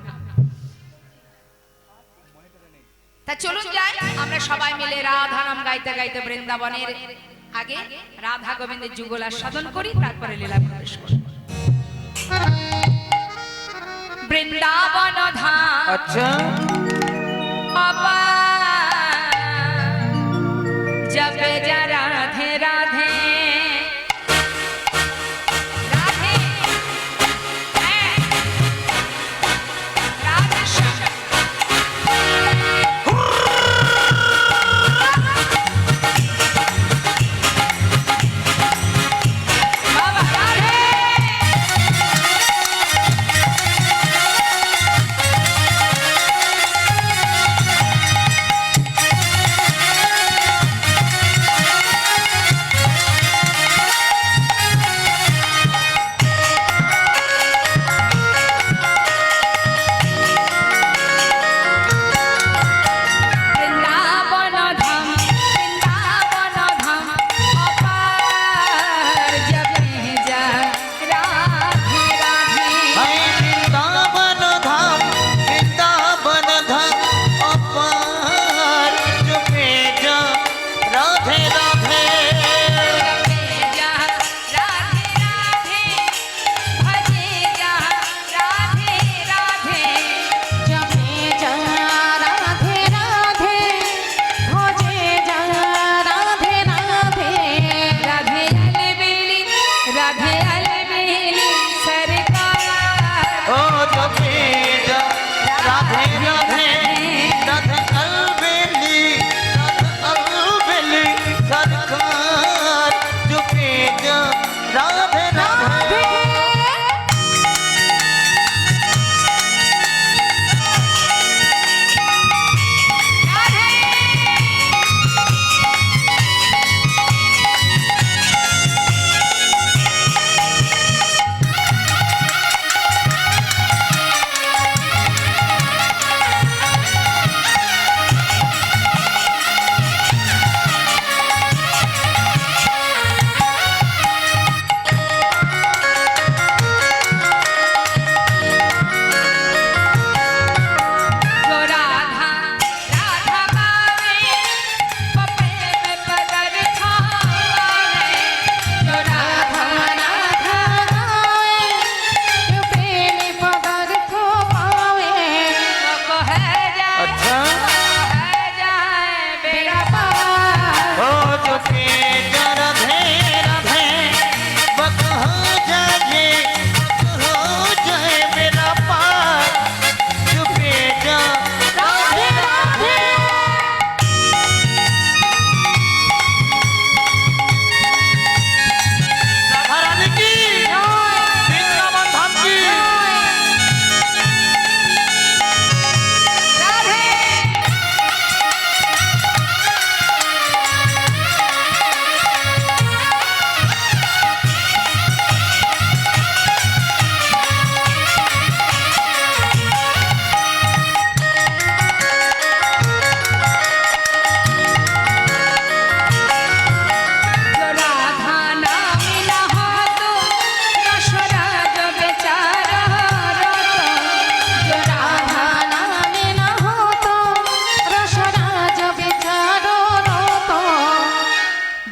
তা চলুন যাই আমরা সবাই মিলে রাধা নাম গাইতে গাইতে বৃন্দাবনের আগে রাধা গোবিন্দের যুগল আস্বাদন করি, তারপরে লীলা প্রবেশ করি। বৃন্দাবন ধাম আচ্ছা বাবা জবে যা রাধে রাধে রাধে, হ্যাঁ, রাধে শ্যাম। বাবা রাধে।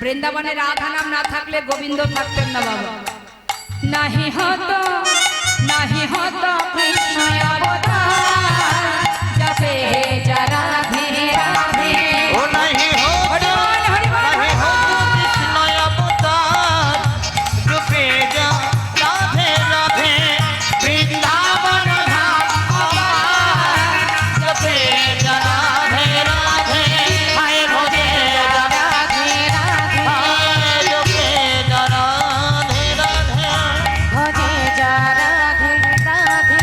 বৃন্দাবনে রাধা নাম না থাকলে গোবিন্দ থাকতেন না বাবা। নাহি হত কৃষ্ণ অবতার জপে যা রাধে রাধে। ও নাহি হো হরি বল, হরি বল, নাহি হো কৃষ্ণ অবতার রূপে যা রাধে রাধে বৃন্দাবন ধাম আমার জপে যা রাধে রাধে হায় ভজে যা রাধে রাধে হায় জপে যা রাধে রাধে ভজে যা রাধে রাধে।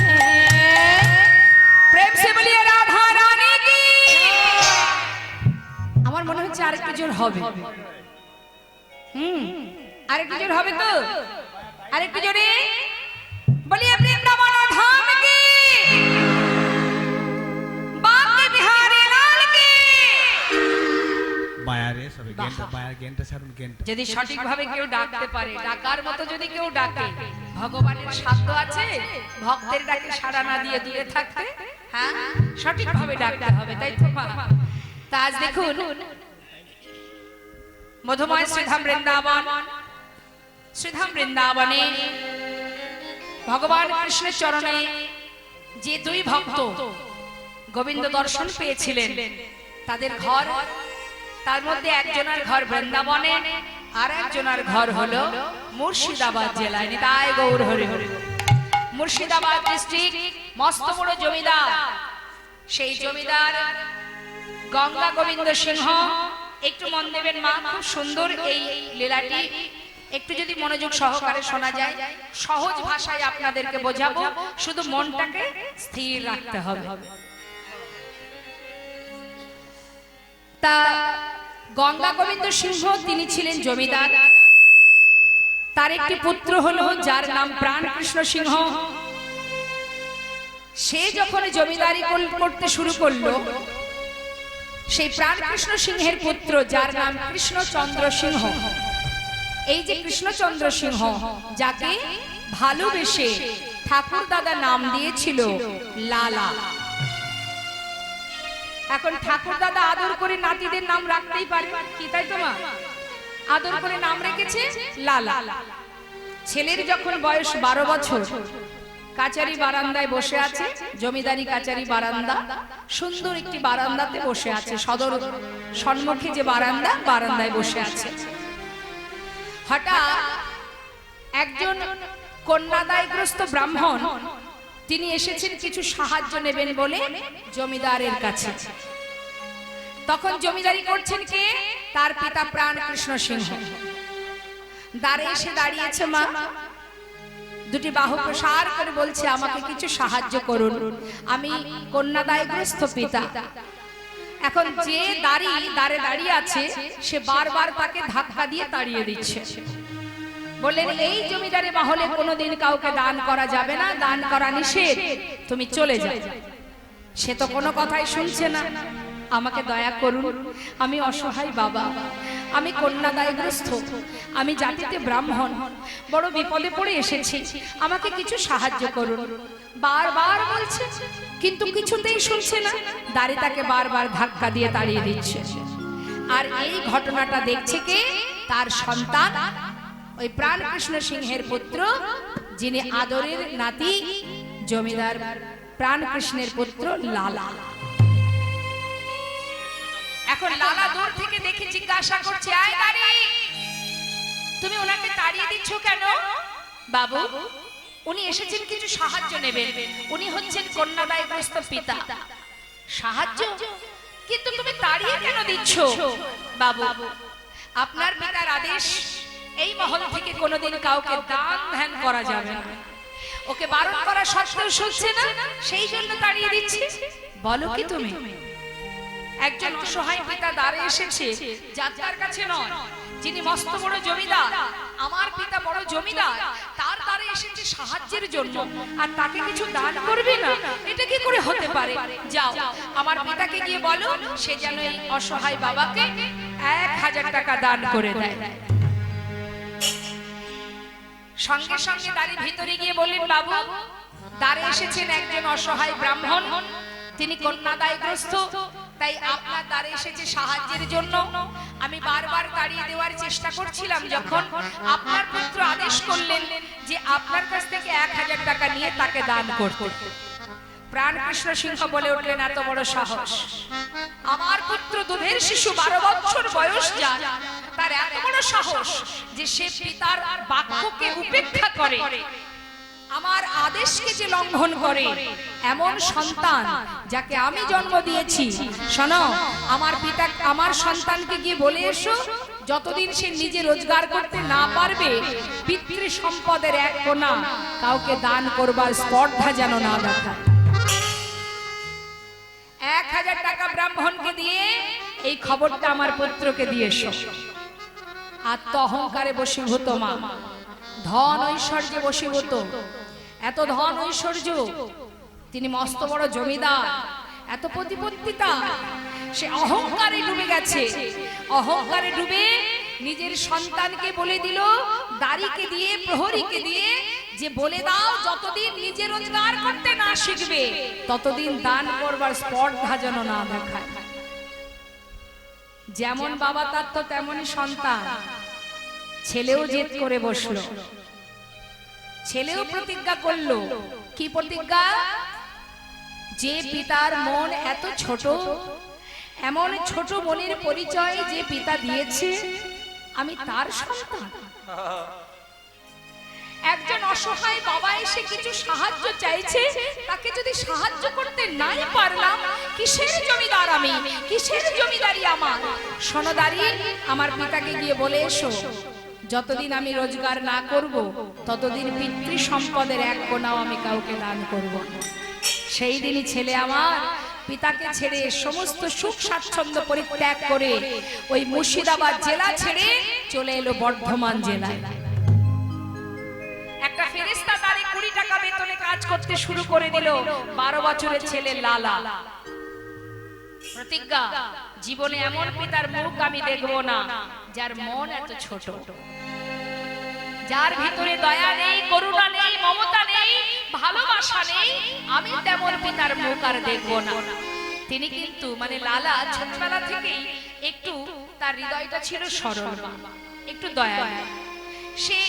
প্রেম সে বলিয়ে রাধা রানী কি। আমার মনে হচ্ছে আরেকটু জোর হবে। আরেকটু জোর হবে তো, আরেকটু জোরে বলিয়ে বৃন্দাবন ধাম কি, বাঁকে বিহারি লাল কি। বায়ারে সবে গেন্টা বায়ার গেন্টা ছাড়ুন গেন্টা। যদি সঠিকভাবে কেউ ডাকতে পারে, ডাকার মতো যদি কেউ ডাকে, ভগবানের সাধ্য আছে ভক্তের ডাকে সাড়া না দিয়ে দূরে থাকতে। হ্যাঁ, সঠিকভাবে ডাকতে হবে, তাই তো মা? তা আজ দেখুন মধুময় শ্রীধাম বৃন্দাবন, শ্রীধাম বৃন্দাবনে ভগবান কৃষ্ণের চরণে যে দুই ভক্ত গোবিন্দ দর্শন পেয়েছিলেন তাদের ঘর, তার মধ্যে একজনের ঘর বৃন্দাবনে আর একজনের ঘর হলো মুর্শিদাবাদ জেলায়। নিতাই গৌর হরি হরি। মুর্শিদাবাদ ডিস্ট্রিক্ট, মস্ত বড় জমিদার, সেই জমিদার গঙ্গা গোবিন্দ সিংহ। একটু মন দেবেন মা, খুব সুন্দর এই লীলাটি, একটু যদি মনোযোগ সহকারে শোনা যায়, সহজ ভাষায় আপনাদেরকে বোঝাবো, শুধু মনটাকে স্থির রাখতে হবে। তা গঙ্গা গোবিন্দ সিংহ তিনি ছিলেন জমিদার। তার একটি পুত্র হলো যার নাম প্রাণকৃষ্ণ সিংহ। সে যখন জমিদারি করতে শুরু করলো, সেই প্রাণকৃষ্ণ সিংহের পুত্র যার নাম কৃষ্ণচন্দ্র সিংহ, এই যে কৃষ্ণচন্দ্র সিংহ যাকে ভালোবেসে ঠাকুর দাদা নাম দিয়েছিল লালা। এখন ঠাকুর দাদা আদর করে নাতিদের নাম রাখতেই পারে কি, তাই তো মা? আদর করে নাম রেখেছে লালা। ছেলের যখন বয়স 12 বছর, কাচারি বারান্দায় বসে আছে, জমিদারি কাচারি বারান্দা, সুন্দর একটি বারান্দাতে বসে আছে, সদর সম্মুখে যে বারান্দা, বারান্দায় বসে আছে। হঠাৎ একজন কন্যাদায়গ্রস্ত ব্রাহ্মণ তিনি এসেছেন কিছু সাহায্য নেবেন বলে জমিদারের কাছে। তখন জমিদারি করছেন কে? তার পিতা প্রাণকৃষ্ণ সিংহ। দ্বারে এসে দাঁড়িয়েছে মা, দুটি বাহু প্রসার করে বলছে আমাকে কিছু সাহায্য করুন, আমি কন্যাদায়গ্রস্ত পিতা। এখন যে দাঁড়ে দাঁড়িয়ে আছে সে বারবার তাকে ধাক্কা দিয়ে তাড়িয়ে দিচ্ছে। বললেন এই জমিদারি মহলে কোনোদিন কাউকে দান করা যাবে না, দান করা নিষেধ, তুমি চলে যাও। সে তো কোনো কথাই শুনছে না। আমাকে দয়া করুন, আমি অসহায় বাবা, আমি কন্যাদায়গ্রস্ত, আমি জাতিতে ব্রাহ্মণ, বড় বিপদে পড়ে এসেছি, আমাকে কিছু সাহায্য করুন। বারবার বলছে কিন্তু কিছুতেই শুনছে না। দাঁড়িয়ে তাকে বারবার ধাক্কা দিয়ে তাড়িয়ে দিচ্ছে। আর এই ঘটনাটা দেখছে কে? তার সন্তান, ওই প্রাণকৃষ্ণ সিংহের পুত্র, যিনি আদরের নাতি জমিদার প্রাণকৃষ্ণের পুত্র লালা। এখন লালা দূর থেকে দেখে জিজ্ঞাসা করছে, আয় দাঁড়ি, তুমি ওনাকে তাড়িয়ে দিচ্ছ কেন? বাবু, উনি এসেছেন কিছু সাহায্য নেবেন, উনি হচ্ছেন কন্যাদায়গ্রস্ত পিতা। সাহায্য? কিন্তু তুমি তাড়িয়ে কেন দিচ্ছ? বাবু, আপনার পিতার আদেশ এই মহল থেকে কোনোদিন কাউকে দান ধ্যান করা যাবে না। ওকে বারণ করা সত্ত্বেও শুনছে না, সেই জন্য তাড়িয়ে দিচ্ছি। বলো কি তুমি? একজন অসহায় পিতা দ্বারে এসেছে, যাত্রার কাছে নয়, যিনি মস্ত বড় জমিদার, আমার পিতা বড় জমিদার, তার দ্বারে এসেছে সাহায্যের জন্য, আর তাকে কিছু দান করবে না? এটা কি করে হতে পারে? যাও, আমার পিতাকে গিয়ে বলো সে যেন এই অসহায় বাবাকে 1000 টাকা দান করে দেয়। সঙ্গে সঙ্গে দ্বারে ভিতরে গিয়ে বললেন, বাবু, দ্বারে এসেছেন একজন অসহায় ব্রাহ্মণ, তিনি কন্যাদায়গ্রস্ত, তাই আপনার দ্বারে এসেছে সাহায্যের জন্য। আমি বারবার তাড়িয়ে দেওয়ার চেষ্টা করছিলাম, যখন আপনার পুত্র আদেশ করলেন যে আপনার কাছ থেকে 1000 টাকা নিয়ে তাকে দান করতে। প্রাণ কৃষ্ণ সিংহ বলে উঠলেন, এত বড় সাহস! আমার পুত্র দুধের শিশু, 12 বছর বয়স যার, তার এত বড় সাহস যে সে পিতার বাক্যকে উপেক্ষা করে, আমার আদেশকে যে লঙ্ঘন করে, এমন সন্তান যাকে আমি জন্ম দিয়েছি। শোনো, আমার পিতা আমার সন্তানকে গিয়ে বলে এসো, যতদিন সে নিজে রোজগার করতে না পারবে, পিতৃ সম্পদের এক কোণা কাউকে দান করবার স্পর্ধা যেন না দেখায়। 1000 টাকা ব্রাহ্মণকে দিয়ে এই খবরটা আমার পুত্রকে দিয়ে এসো। আত্ম অহংকারে বশীভূত মা, ধন ঐশ্বর্যে বশীভূত, এত ধন ঐশ্বর্য, তিনি মস্ত বড় জমিদার, এত প্রতিপত্তিতা, সে অহংকারে ডুবে গেছে। অহংকারে ডুবে নিজের সন্তানকে বলে দিল, দাড়িকে দিয়ে, প্রহরীকে দিয়ে, যে বলে দাও যতদিন নিজে রোজগার করতে না শিখবে ততদিন দান করবার স্পর্ধা যেন না দেখায়। যেমন বাবা তার তো তেমনই সন্তান। ছেলেও জেদ করে বসলো, ছেলেও প্রতিজ্ঞা করলো। কি প্রতিজ্ঞা? যে পিতার মন এত ছোট, এমন ছোট মনের পরিচয় যে পিতা দিয়েছে, আমি তার সন্তান। একজন অসহায় বাবা এসে কিছু সাহায্য চাইছে, তাকে যদি সাহায্য করতে নাই পারলাম, কিসের জমিদার আমি, কিসের জমিদারি আমার? সনদারি, আমার পিতাকে গিয়ে বলে এসো, যতদিন আমি রোজগার না করব ততদিন পিতৃ সম্পদের এক কোণাও আমি কাউকে দান করব। সেই দিনই ছেলে আমার পিতাকে ছেড়ে, সমস্ত সুখ স্বাচ্ছন্দ্য পরিত্যাগ করে ওই মুর্শিদাবাদ জেলা ছেড়ে চলে এলো বর্ধমান জেলায়। একটা ফেরেশতা তারে 20 টাকা বেতনে কাজ করতে শুরু করে দিল। 12 বছরের ছেলে লালা। প্রতিজ্ঞা, জীবনে এমন পিতার মুখ আমি দেখব না যার মন এত ছোট, যার ভিতরে দয়া নেই, করুণা নেই, মমতা নেই, ভালোবাসা নেই, আমি তেমন পিতার মুখ আর দেখব না। তিনি কিন্তু মানে লালা ছোটবেলা থেকেই একটু তার হৃদয়টা ছিল সরল, একটু দয়ালু। সে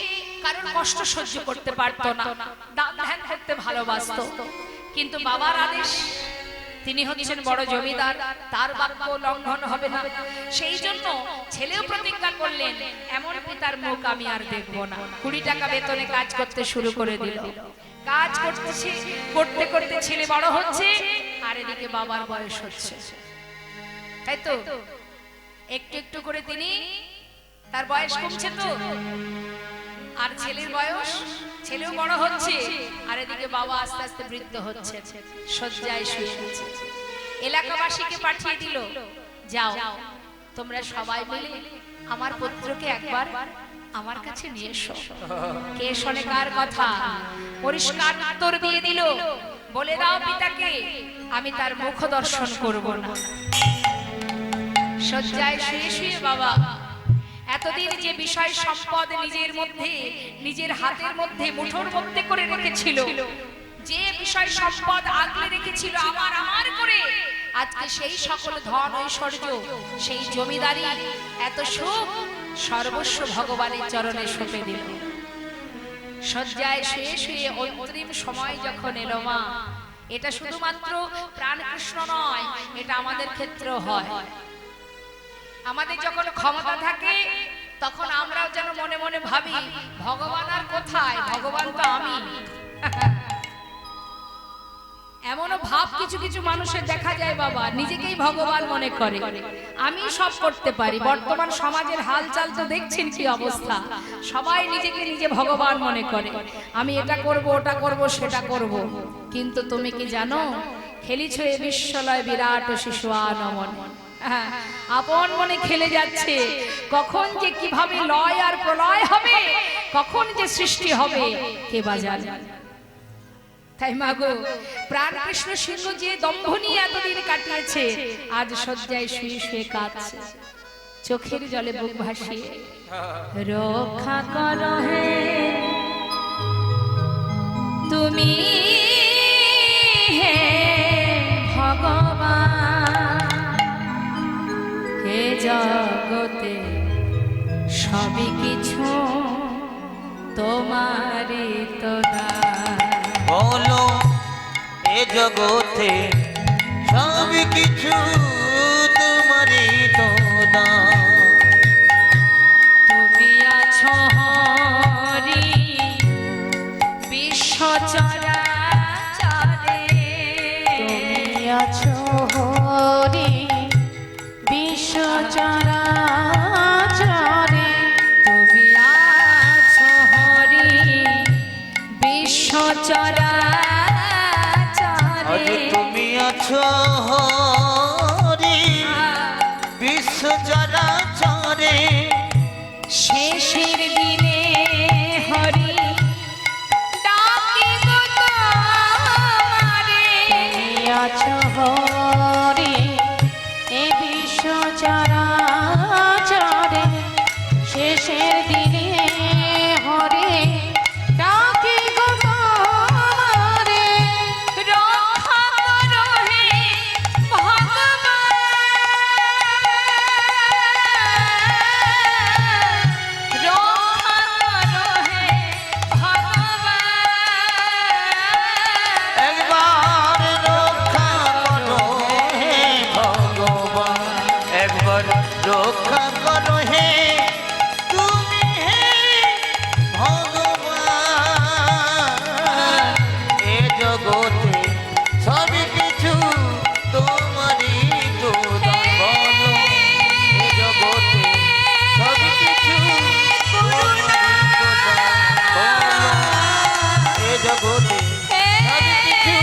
কারণ কষ্ট সহ্য করতে পারতো না, দান ধ্যান করতে ভালোবাসতো। কিন্তু বাবার আদেশ, তিনি হচ্ছেন বড় জমিদার, তার বাক্য লঙ্ঘন হবে না। সেই জন্য ছেলেও প্রতিজ্ঞা করলেন, এমন পিতার মুখ আমি আর দেখব না। 20 টাকা বেতনে কাজ করতে শুরু করে দিল। কাজ করতেছে, করতে করতে ছেলে বড় হচ্ছে, আর এদিকে বাবার বয়স হচ্ছে, তাই তো? একটু একটু করে তিনি, তার বয়স কমছে তো, আর ছেলের বয়স, ছেলেও বড় হচ্ছে, আর এদিকে বাবা আস্তে আস্তে বৃদ্ধ হচ্ছে, শয্যায় শুয়ে আছে। এলাকাবাসীকে পাঠিয়ে দিল, যাও তোমরা সবাই মিলে আমার পুত্রকে একবার আমার কাছে নিয়ে এসো। কে শোনে কার কথা? পরিষ্কার উত্তর দিয়ে দিল, বলে দাও পিতাকে আমি তার মুখ দর্শন করব না। শয্যায় শুয়ে শুয়ে বাবা এতদিন যে বিষয় সম্পদ নিজের মধ্যে, নিজের হাতের মধ্যে, মুঠোর মধ্যে করে রেখেছিল, যে বিষয় সম্পদ আগলে রেখেছিল আমার আমার করে, আজকে সেই সকল ধন ঐশ্বর্য, সেই জমিদারি, এত সুখ সর্বস্ব ভগবানের চরণে সঁপে দিল। শয্যায় শুয়ে শুয়ে অন্তিম সময় যখন এলো মা, এটা শুধুমাত্র প্রাণকৃষ্ণ নয়, এটা আমাদের ক্ষেত্রেও হয়। আমাদের যখন ক্ষমতা থাকে তখন আমরাও যেন মনে মনে ভাবি, ভগবান আর কোথায়, ভগবান তো আমি। এমনও ভাব কিছু কিছু মানুষের দেখা যায় বাবা, নিজেকেই ভগবান মনে করে, আমি সব করতে পারি। বর্তমান সমাজের হালচাল তো দেখছেন কি অবস্থা, সবাই নিজেকে নিজে ভগবান মনে করে, আমি এটা করব, ওটা করব, সেটা করব। কিন্তু তুমি কি জানো, খেলিছ এ বিশ্বলয় বিরাট শিশু আনমন, আপন মনে খেলে যাচ্ছে। কখন যে কিভাবে লয় আর প্রলয় হবে, কখন যে সৃষ্টি হবে, কে বা জানে। তাই মাগো, প্রাণ কৃষ্ণ সিংহ যে দম্ভ নিয়ে এতদিন কাটিয়েছে, আজ শয্যায় শুয়ে শুয়ে কাঁদছে, চোখের জলে বুক ভাসিয়ে। রক্ষা করো হে তুমি হে ভগবান, হে জগৎ জগতে সবই কিছু তোমারই তো দান। বলো এ জগতে সব কিছু তোমারই তো দান। তুমি আছো হরি বিশ্ব চরাচরে, তুমি আছো হরি বিশ্ব চরাচরে, তুমি আছো হরি বিশ্ব চরাচরে, আজ তুমি আছো হরি বিশ্ব চরাচরে। শেষের দিনে হরি ডাকি গো তোমারে, তুমি আছো হরি এ বিশ্ব চরাচরে, শেষের দিনে হরি ডাকি গো তোমারে। রক্ষা করো হে ভগবান, রক্ষা করো হে ভগবান, একবার রক্ষা করো হে ভগবান, একবার রক্ষা করো হে তুমি হে ভগবান। এ জগতে সব কিছু তোমারই তো দান। বলো এ জগতে সব কিছু তোমারই তো দান। বলো এ জগতে সব কিছু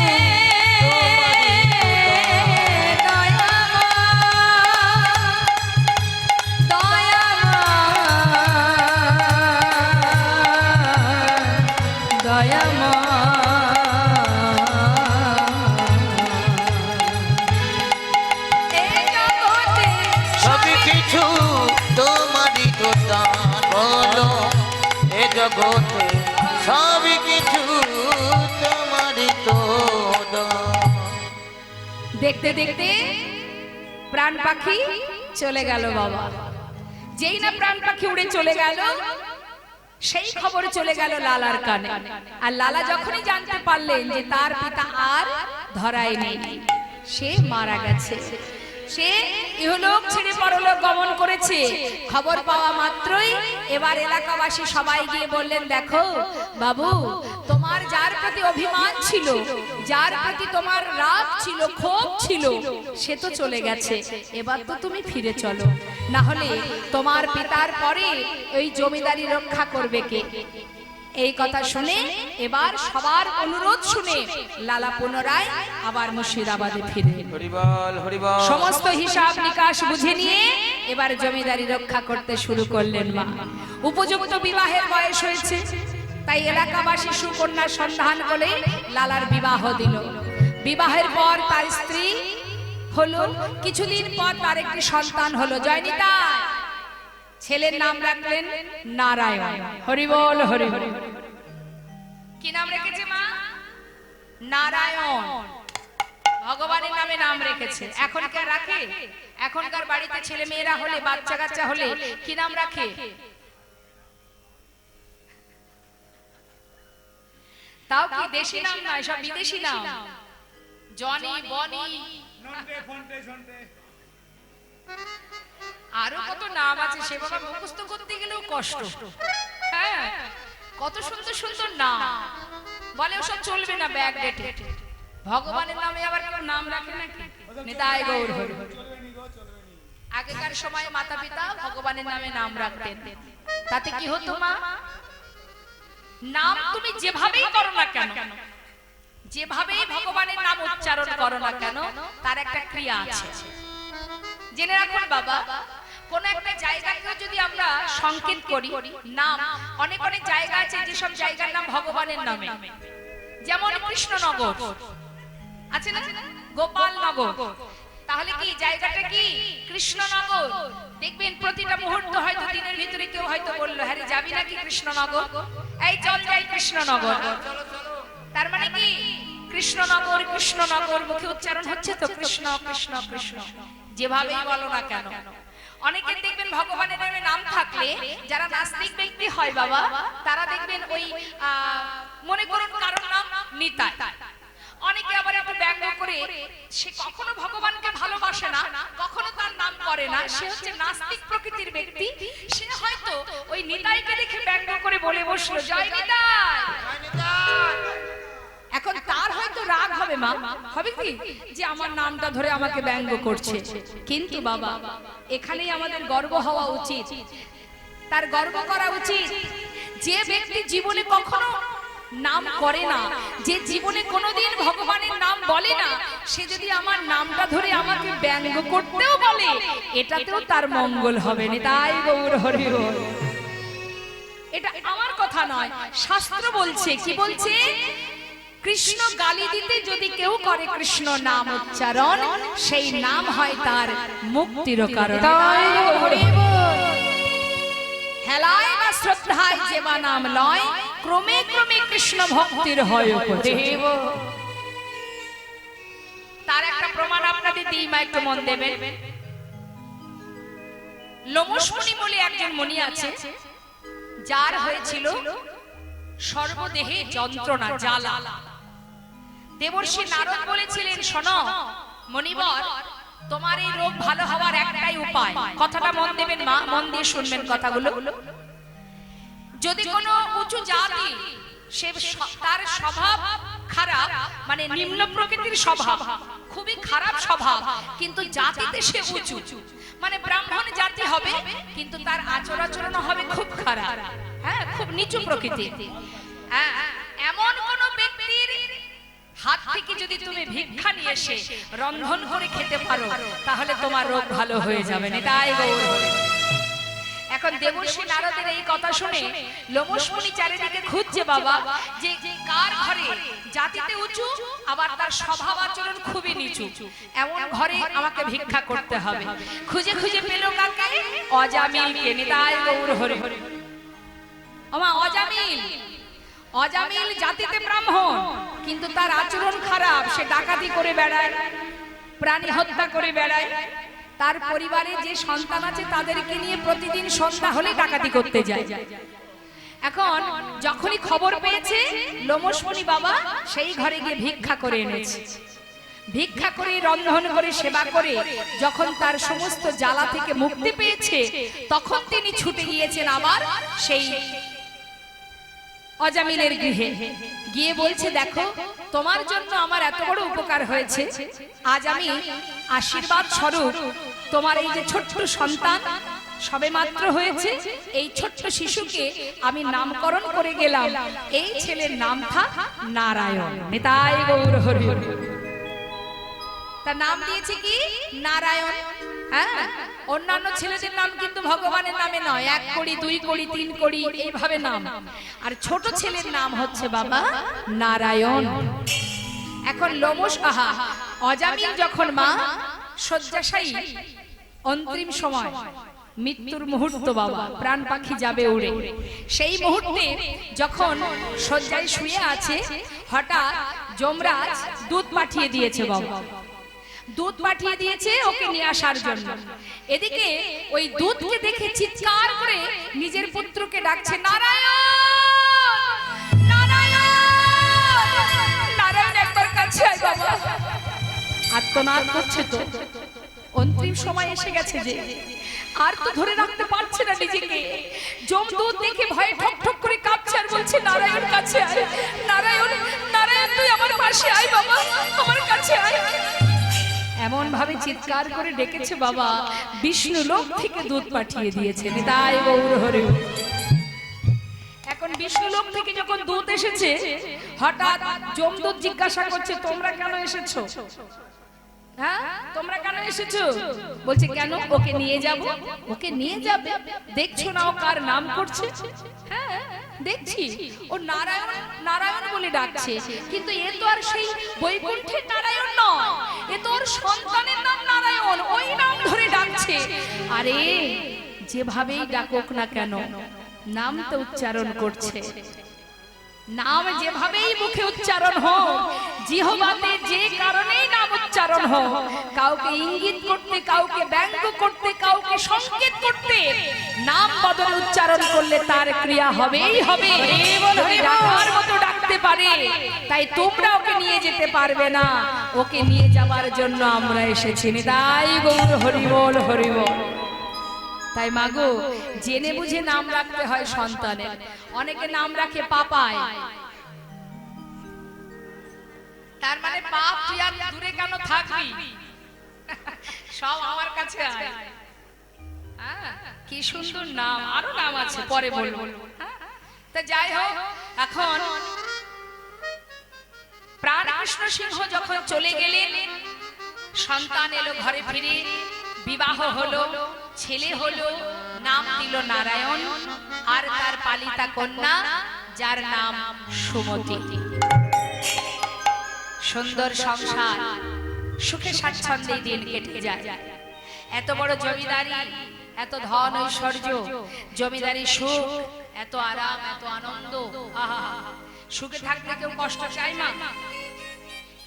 তোমারই তো দান। সব কিছু তোমারই তো দান। বলো এ জগতে সব কিছু তোমারই তো দান। দেখতে দেখতে প্রাণ পাখি চলে গেল বাবা। যেই না প্রাণ পাখি উড়ে চলে গেল, সেই খবর চলে গেল লালার কানে। আর লালা যখনই জানতে পারলেন যে তার পিতা আর ধরায় নেই, সে মারা গেছে, সে ইহলোক ছেড়ে পরলোক গমন করেছে, খবর পাওয়া মাত্রই এবার এলাকাবাসী সবাই গিয়ে বললেন, দেখো বাবু, তোমার যার প্রতি অভিমান ছিল, যার প্রতি তোমার রাগ ছিল, ক্ষোভ ছিল, সে তো চলে গেছে, এবার তো তুমি ফিরে চলো, না হলে তোমার পিতার পরে ওই জমিদারি রক্ষা করবে কে? এই কথা শুনে এবার সবার অনুরোধ শুনে লালা পুনরায় আবার মুর্শিদাবাদে ফিরে এলেন। হরিবল হরিবল সমস্ত হিসাব নিকাশ বুঝে নিয়ে এবার জমিদারি রক্ষা করতে শুরু করলেন মা। উপযুক্ত বিবাহের বয়স হয়েছে, তাই এলাকাবাসী সুকন্যার সন্ধান করে লালার বিবাহ দিল। বিবাহের পর তার স্ত্রী হলো, কিছুদিন পর তার একটি সন্তান হলো, জয়নিতা। ছেলের নাম রাখলেন নারায়ণ। হরিবল হরি হরি। কি নাম রেখেছে মা? নারায়ণ। ভগবানের নামে নাম রেখেছে। এখনকার রাখে? এখনকার বাড়িতে ছেলে মেয়েরা হলে, বাচ্চা কাচ্চা হলে কি নাম রাখে? তাও কি দেশি নাম নয়, সব বিদেশি নাম। জনি, বনি, আরো কত নাম আছে, সে বাবা মুখস্থ করতে গেলেও কষ্ট। হ্যাঁ, কত সুন্দর সুন্দর নাম, বলে ওসব চলবে না ব্যাক ডেটে। ভগবানের নামে আবার কেউ নাম রাখে নাকি? নিতাই গৌর হরি। আগেকার সময় মাতা পিতা ভগবানের নামে নাম রাখতেন, তাতে কি হতো মা? নাম তুমি যেভাবেই করো না কেন, যেভাবেই ভগবানের নাম উচ্চারণ করো না কেন, তার একটা ক্রিয়া আছে। জেনে রাখুন বাবা, কোন একটা জায়গাকে যদি আমরা সংকেত করি নাম, অনেক অনেক জায়গা আছে যেসব জায়গার নাম ভগবানের নামে, যেমন কৃষ্ণনগর আছে না, গোপালনগর, তাহলে কি জায়গাটা কি কৃষ্ণনগর? দেখবেন প্রতিটা মুহূর্ত হয়তো দিনের ভিতরে কেউ হয়তো বললো, হ্যাঁ যাবি নাকি কৃষ্ণনগর? এই চল যাই কৃষ্ণনগর। তার মানে কি কৃষ্ণনগর, কৃষ্ণনগর মুখে উচ্চারণ হচ্ছে তো, কৃষ্ণ কৃষ্ণ কৃষ্ণ, যেভাবেই বলো না কেন। অনেকের দেখবেন ভগবানের নামে নাম থাকলে যারা নাস্তিক ব্যক্তি হয় বাবা, তারা দেখবেন ওই মনে করুন কারোর নাম নিতাই, অনেকে আবার একটু ব্যঙ্গ করে সে কখনো ভগবানকে ভালোবাসে না, কখনো তার নাম করে না, সে হচ্ছে নাস্তিক প্রকৃতির ব্যক্তি। সে হয়তো ওই নিতাইকে দেখে ব্যঙ্গ করে বলে বসলো জয় নিতাই। এখন তার হয়তো রাগ হবে, মা হবে কি যে আমার নামটা ধরে আমাকে ব্যঙ্গ করছে, কিন্তু বাবা এখানেই আমাদের গর্ব হওয়া উচিত, তার গর্ব করা উচিত। যে ব্যক্তি জীবনে কখনো নাম করে না, যে জীবনে কোনোদিন ভগবানের নাম বলে না, সে যদি আমার নামটা ধরে আমাকে ব্যঙ্গ করতেও বলে, এটাতেও তার মঙ্গল হবে না। তাই গৌর হরি বল। এটা আমার কথা নয়, শাস্ত্র বলছে। কি বলছে? কৃষ্ণ গালি দিতে যদি কেউ করে কৃষ্ণ নাম উচ্চারণ, সেই নাম হয় তার মুক্তির কারণ। তাই হরি বল। হেলায় বা শ্রদ্ধায় যেবা নাম লয়, ক্রমে ক্রমে কৃষ্ণ ভক্তির হয় উপস্থিত। তার একটা প্রমাণ আপনাদের দিই, মা একটু মন দেবেন। লোমশ মুনি বলে একজন মুনি আছে, যার হয়েছিল সর্বদেহে যন্ত্রণা, জ্বালা। দেবর্ষি নারদ বলেছিলেন, শোনো মনিবর, তোমার এই রোগ ভালো হওয়ার একটাই উপায়। কথাটা মন দেবেন মা, মন দিয়ে শুনবেন কথাগুলো। যদি কোনো উঁচু জাতি, সে তার স্বভাব খারাপ, মানে নিম্ন প্রকৃতির স্বভাব, খুবই খারাপ স্বভাব, কিন্তু জাতিতে সে উঁচু, মানে ব্রাহ্মণ জাতি হবে, কিন্তু তার আচরণ হবে খুব খারাপ, হ্যাঁ, খুব নিচু প্রকৃতি। হ্যাঁ, এমন কোন ব্যক্তির হাত থেকে যদি তুমি ভিক্ষা নিয়ে এসে রন্ধন করে খেতে পারো, তাহলে তোমার রোগ ভালো হয়ে যাবে না। তাই গৌর হরি। এখন দেবর্ষি নারদের এই কথা শুনে লোমশ মুনি চারিদিকে খুঁজছে বাবা, যে কার ঘরে জাতিতে উঁচু আবার তার স্বভাব আচরণ খুবই নিচু, এমন ঘরে আমাকে ভিক্ষা করতে হবে। খুঁজে খুঁজে পেল কাকে? অজামিলকে। নিতাই গৌর হরি। আমা অজামিল, অজামিল জাতিতে ব্রাহ্মণ, কিন্তু তার আচরণ খারাপ, সে ডাকাতি করে বেড়ায়, প্রাণী হত্যা করে বেড়ায়। তার পরিবারে যে সন্তান আছে তাদেরকে নিয়ে প্রতিদিন সন্ধ্যা হলে ডাকাতি করতে যায়। এখন যখনই খবর পেয়েছে লোমশ মুনি বাবা, সেই ঘরে গিয়ে ভিক্ষা করে এনেছে। ভিক্ষা করে রন্ধন করে সেবা করে যখন তার সমস্ত জ্বালা থেকে মুক্তি পেয়েছে, তখন তিনি ছুটে গিয়েছেন আবার সেই অজামিলের গৃহে। গিয়ে বলছে, দেখো তোমার জন্য আমার এত বড় উপকার হয়েছে, আজ আমি আশীর্বাদ স্বরূপ তোমার এই যে ছোট্ট সন্তান সবে মাত্র হয়েছে, এই ছোট্ট শিশুকে আমি নামকরণ করে গেলাম, এই ছেলের নাম থাক নারায়ণ। নিতাই গৌর হরি। তার নাম দিয়েছে কি? নারায়ণ। হ্যাঁ, অন্যান্য ছেলেদের নাম কিন্তু ভগবানের নামে নয়, 1 কোটি 2 কোটি 3 কোটি এইভাবে নাম, আর ছোট ছেলের নাম হচ্ছে বাবা নারায়ণ। এখন লোমশ অজামিল যখন মা শয্যাশায়ী, অন্তিম সময়, মৃত্যুর মুহূর্ত বাবা, প্রাণ পাখি যাবে উড়ে, সেই মুহূর্তে যখন শয্যায় শুয়ে আছে, হঠাৎ যমরাজ দুধ পাঠিয়ে দিয়েছে বাবা, দুধ পাঠিয়ে দিয়েছে ওকে নিয়ে আসার জন্য। এদিকে ওই দুধকে দেখে চিৎকার করে নিজের পুত্রকে ডাকছে, নারায়ণ নারায়ণ নারায়ণ, একবার কাছে আয় বাবা। আত্মনাদ করছে, তো অন্তিম সময় এসে গেছে যে আর তো ধরে রাখতে পারছে না নিজেকে। যমদূত দেখে ভয়ে ঠক ঠক করে কাঁপছে আর বলছে, নারায়ণ কাছে আয়, নারায়ণ নারায়ণ তুই আমার পাশে আয় বাবা, আমার কাছে আয়। এমন ভাবে চিৎকার করে ডেকেছে বাবা, বিষ্ণু লোক থেকে দুধ পাঠিয়ে দিয়েছে। নিতাই গৌর হরি। এখন বিষ্ণু লোক থেকে যখন দুধ এসেছে, হঠাৎ যমদূত জিজ্ঞাসা করছে, তোমরা কেন এসেছো? হ্যাঁ, তোমরা কেন এসেছো? বলছে, কেন? ওকে নিয়ে যাব। ওকে নিয়ে যাবে? দেখছো না ও কার নাম করছে? হ্যাঁ দেখছি, ও নারায়ণ নারায়ণ বলে ডাকছে, কিন্তু এ তো আর সেই বৈকুণ্ঠের নারায়ণ নয়, এ তো ওর সন্তানের নাম নারায়ণ, ওই নাম ধরে ডাকছে। আরে যেভাবেই ডাকুক না কেন, নাম তো উচ্চারণ করছে। নাম যেভাবেই মুখে উচ্চারণ হোক, জিহ্বাতে যে কারণেই নাম উচ্চারণ হোক, কাউকে ইঙ্গিত করতে, কাউকে ব্যঙ্গ করতে, কাউকে সংকেত করতে, নাম বদলে উচ্চারণ করলে তার ক্রিয়া হবেই হবে। যদি ডাকার মতো ডাকতে পারে, তাই তোমরা ওকে নিয়ে যেতে পারবে না, ওকে নিয়ে যাবার জন্য আমরা এসেছি। তাই গৌর হরি বল, হরি বল। তাই মাগো, জেনে বুঝে নাম রাখতে হয় সন্তানের। অনেকে নাম রাখে পাপায়, তার মানে পাপ তুই আর দূরে কেন থাকবি, সব আমার কাছে আয়। কি সুন্দর নাম, আরো নাম আছে, পরে বলবো। তা যাই হোক, এখন প্রাণকৃষ্ণ সিংহ যখন চলে গেলেন, সন্তান এলো ঘরে ফিরে, বিবাহ হলো, ছেলে হলো, নাম দিল নারায়ণ, আর তার পালিতা কন্যা যার নাম সুমতি। সুন্দর সংসার, সুখে স্বাচ্ছন্দ্যে দিন কেটে যায়। এত বড় জমিদারি, এত ধন ঐশ্বর্য, জমিদারি সুখ, এত আরাম, এত আনন্দ। আহা, সুখে থাকতে কেউ কষ্ট চায় না?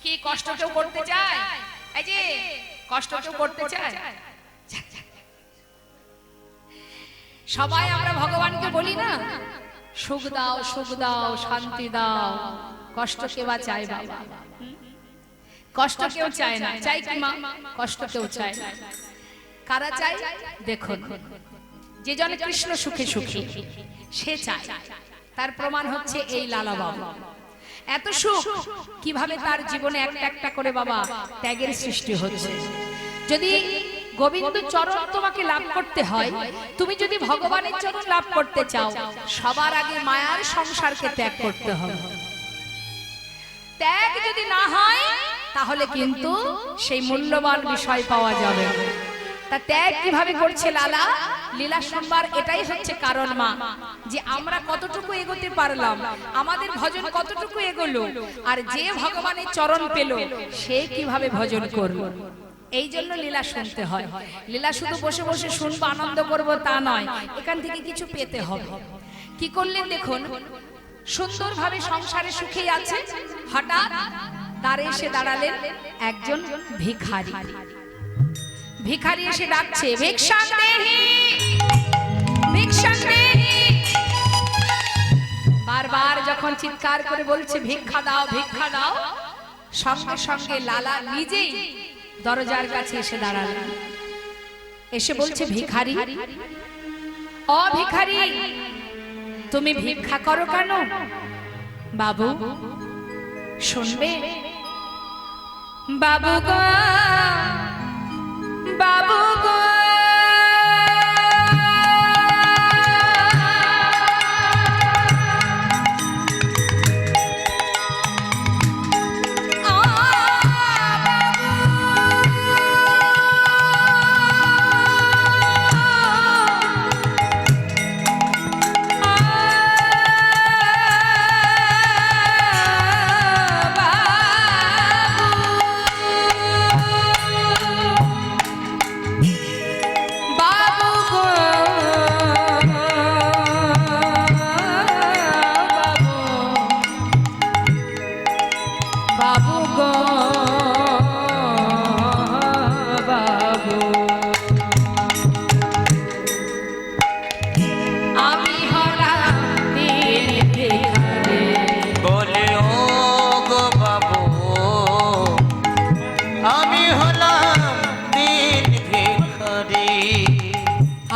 কি কষ্ট কেউ করতে চায়? এই যে কষ্ট কেউ করতে চায়? সবাই আমরা ভগবানকে বলি না, সুখ দাও, সুখ দাও, শান্তি দাও। কষ্ট কে বা চায় বাবা? কষ্ট কেউ চায় না। চাই কি মা? কষ্ট কেউ চায় না। কারা চায়? দেখুন, যে জন কৃষ্ণ সুখে সুখী সে চায়। তার প্রমাণ হচ্ছে এই লালা বাবা। এত সুখ কিভাবে তার জীবনে একটা একটা করে বাবা ত্যাগের সৃষ্টি হচ্ছে। যদি গোবিন্দ চরণ তোমাকে লাভ করতে হয়, তুমি যদি ভগবানের চরণ লাভ করতে চাও, সবার আগে মায়ার সংসারকে ত্যাগ করতে হবে। ত্যাগ যদি না হয়, তাহলে কিন্তু সেই মূল্যবান বিষয় পাওয়া যাবে। তা ত্যাগ কিভাবে করছে লালা? লীলা শুনবার এটাই হচ্ছে কারণ মা, যে আমরা কতটুকু এগোতে পারলাম, আমাদের ভজন কতটুকু এগোলো, আর যে ভগবানের চরণ পেল সে কিভাবে ভজন করলো। এই জন্য লীলা শুনতে হয়। লীলা শুধু বসে বসে শুনবো, আনন্দ করবো তা নয়, এখান থেকে কিছু পেতে হবে। কি করলেন দেখুন, সুন্দরভাবে সংসারে সুখেই আছে, হঠাৎ দ্বারে এসে দাঁড়ালেন একজন ভিখারি। ভিখারি এসে ডাকছে, ভিক্ষাং দেহি, ভিক্ষাং দেহি। বারবার যখন চিৎকার করে বলছে ভিক্ষা দাও, ভিক্ষা দাও, সঙ্গে সঙ্গে লালা নিজেই দরজার কাছে এসে দাঁড়ালেন। এসে বলছে, ভিখারি, ও ভিখারি, তুমি ভিক্ষা করো কেন? বাবু শুনবে? বাবু গো, বাবু গো,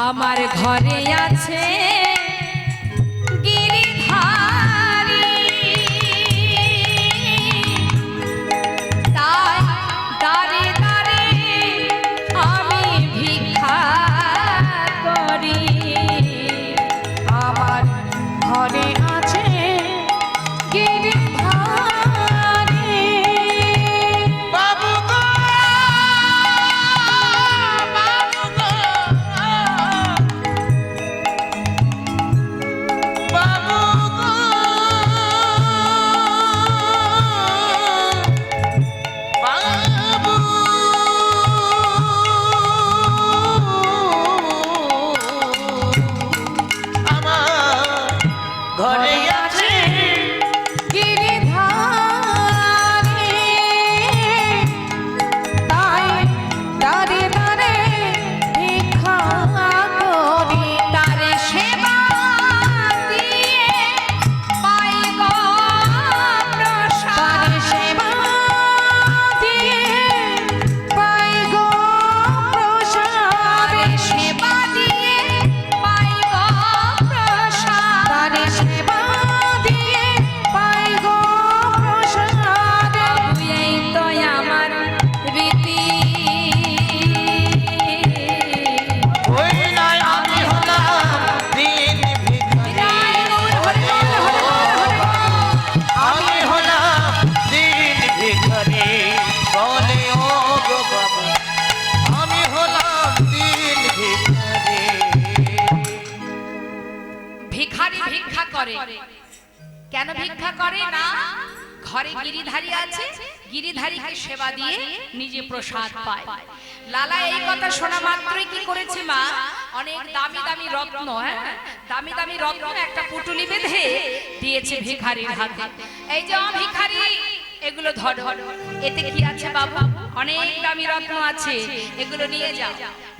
আমার ঘরে আছে গিরিধারী, তাই দাঁড়ে দাঁড়ে আমি ভিক্ষা করি। আমার ঘরে আছে গিরিধারী। বাবু গো, বাবু গো, বাবু গো, বাবু। আমার ঘরে আছে ভিখারি ভিক্ষা করে। কেন ভিক্ষা করে? না ঘরে গিরিধারী আছে, গিরিধারীকে সেবা দিয়ে নিজে প্রসাদ পায়। লালা এই কথা শোনা মাত্রই কি করেছে মা, অনেক দামি দামি রত্ন, দামি দামি রত্ন একটা পুটুলি বেঁধে দিয়েছে ভিখারির হাতে। এই যে ভিখারি, এগুলো ধরো, এতে কি আছে বাবু? অনেক দামি রত্ন আছে, এগুলো নিয়ে যাও।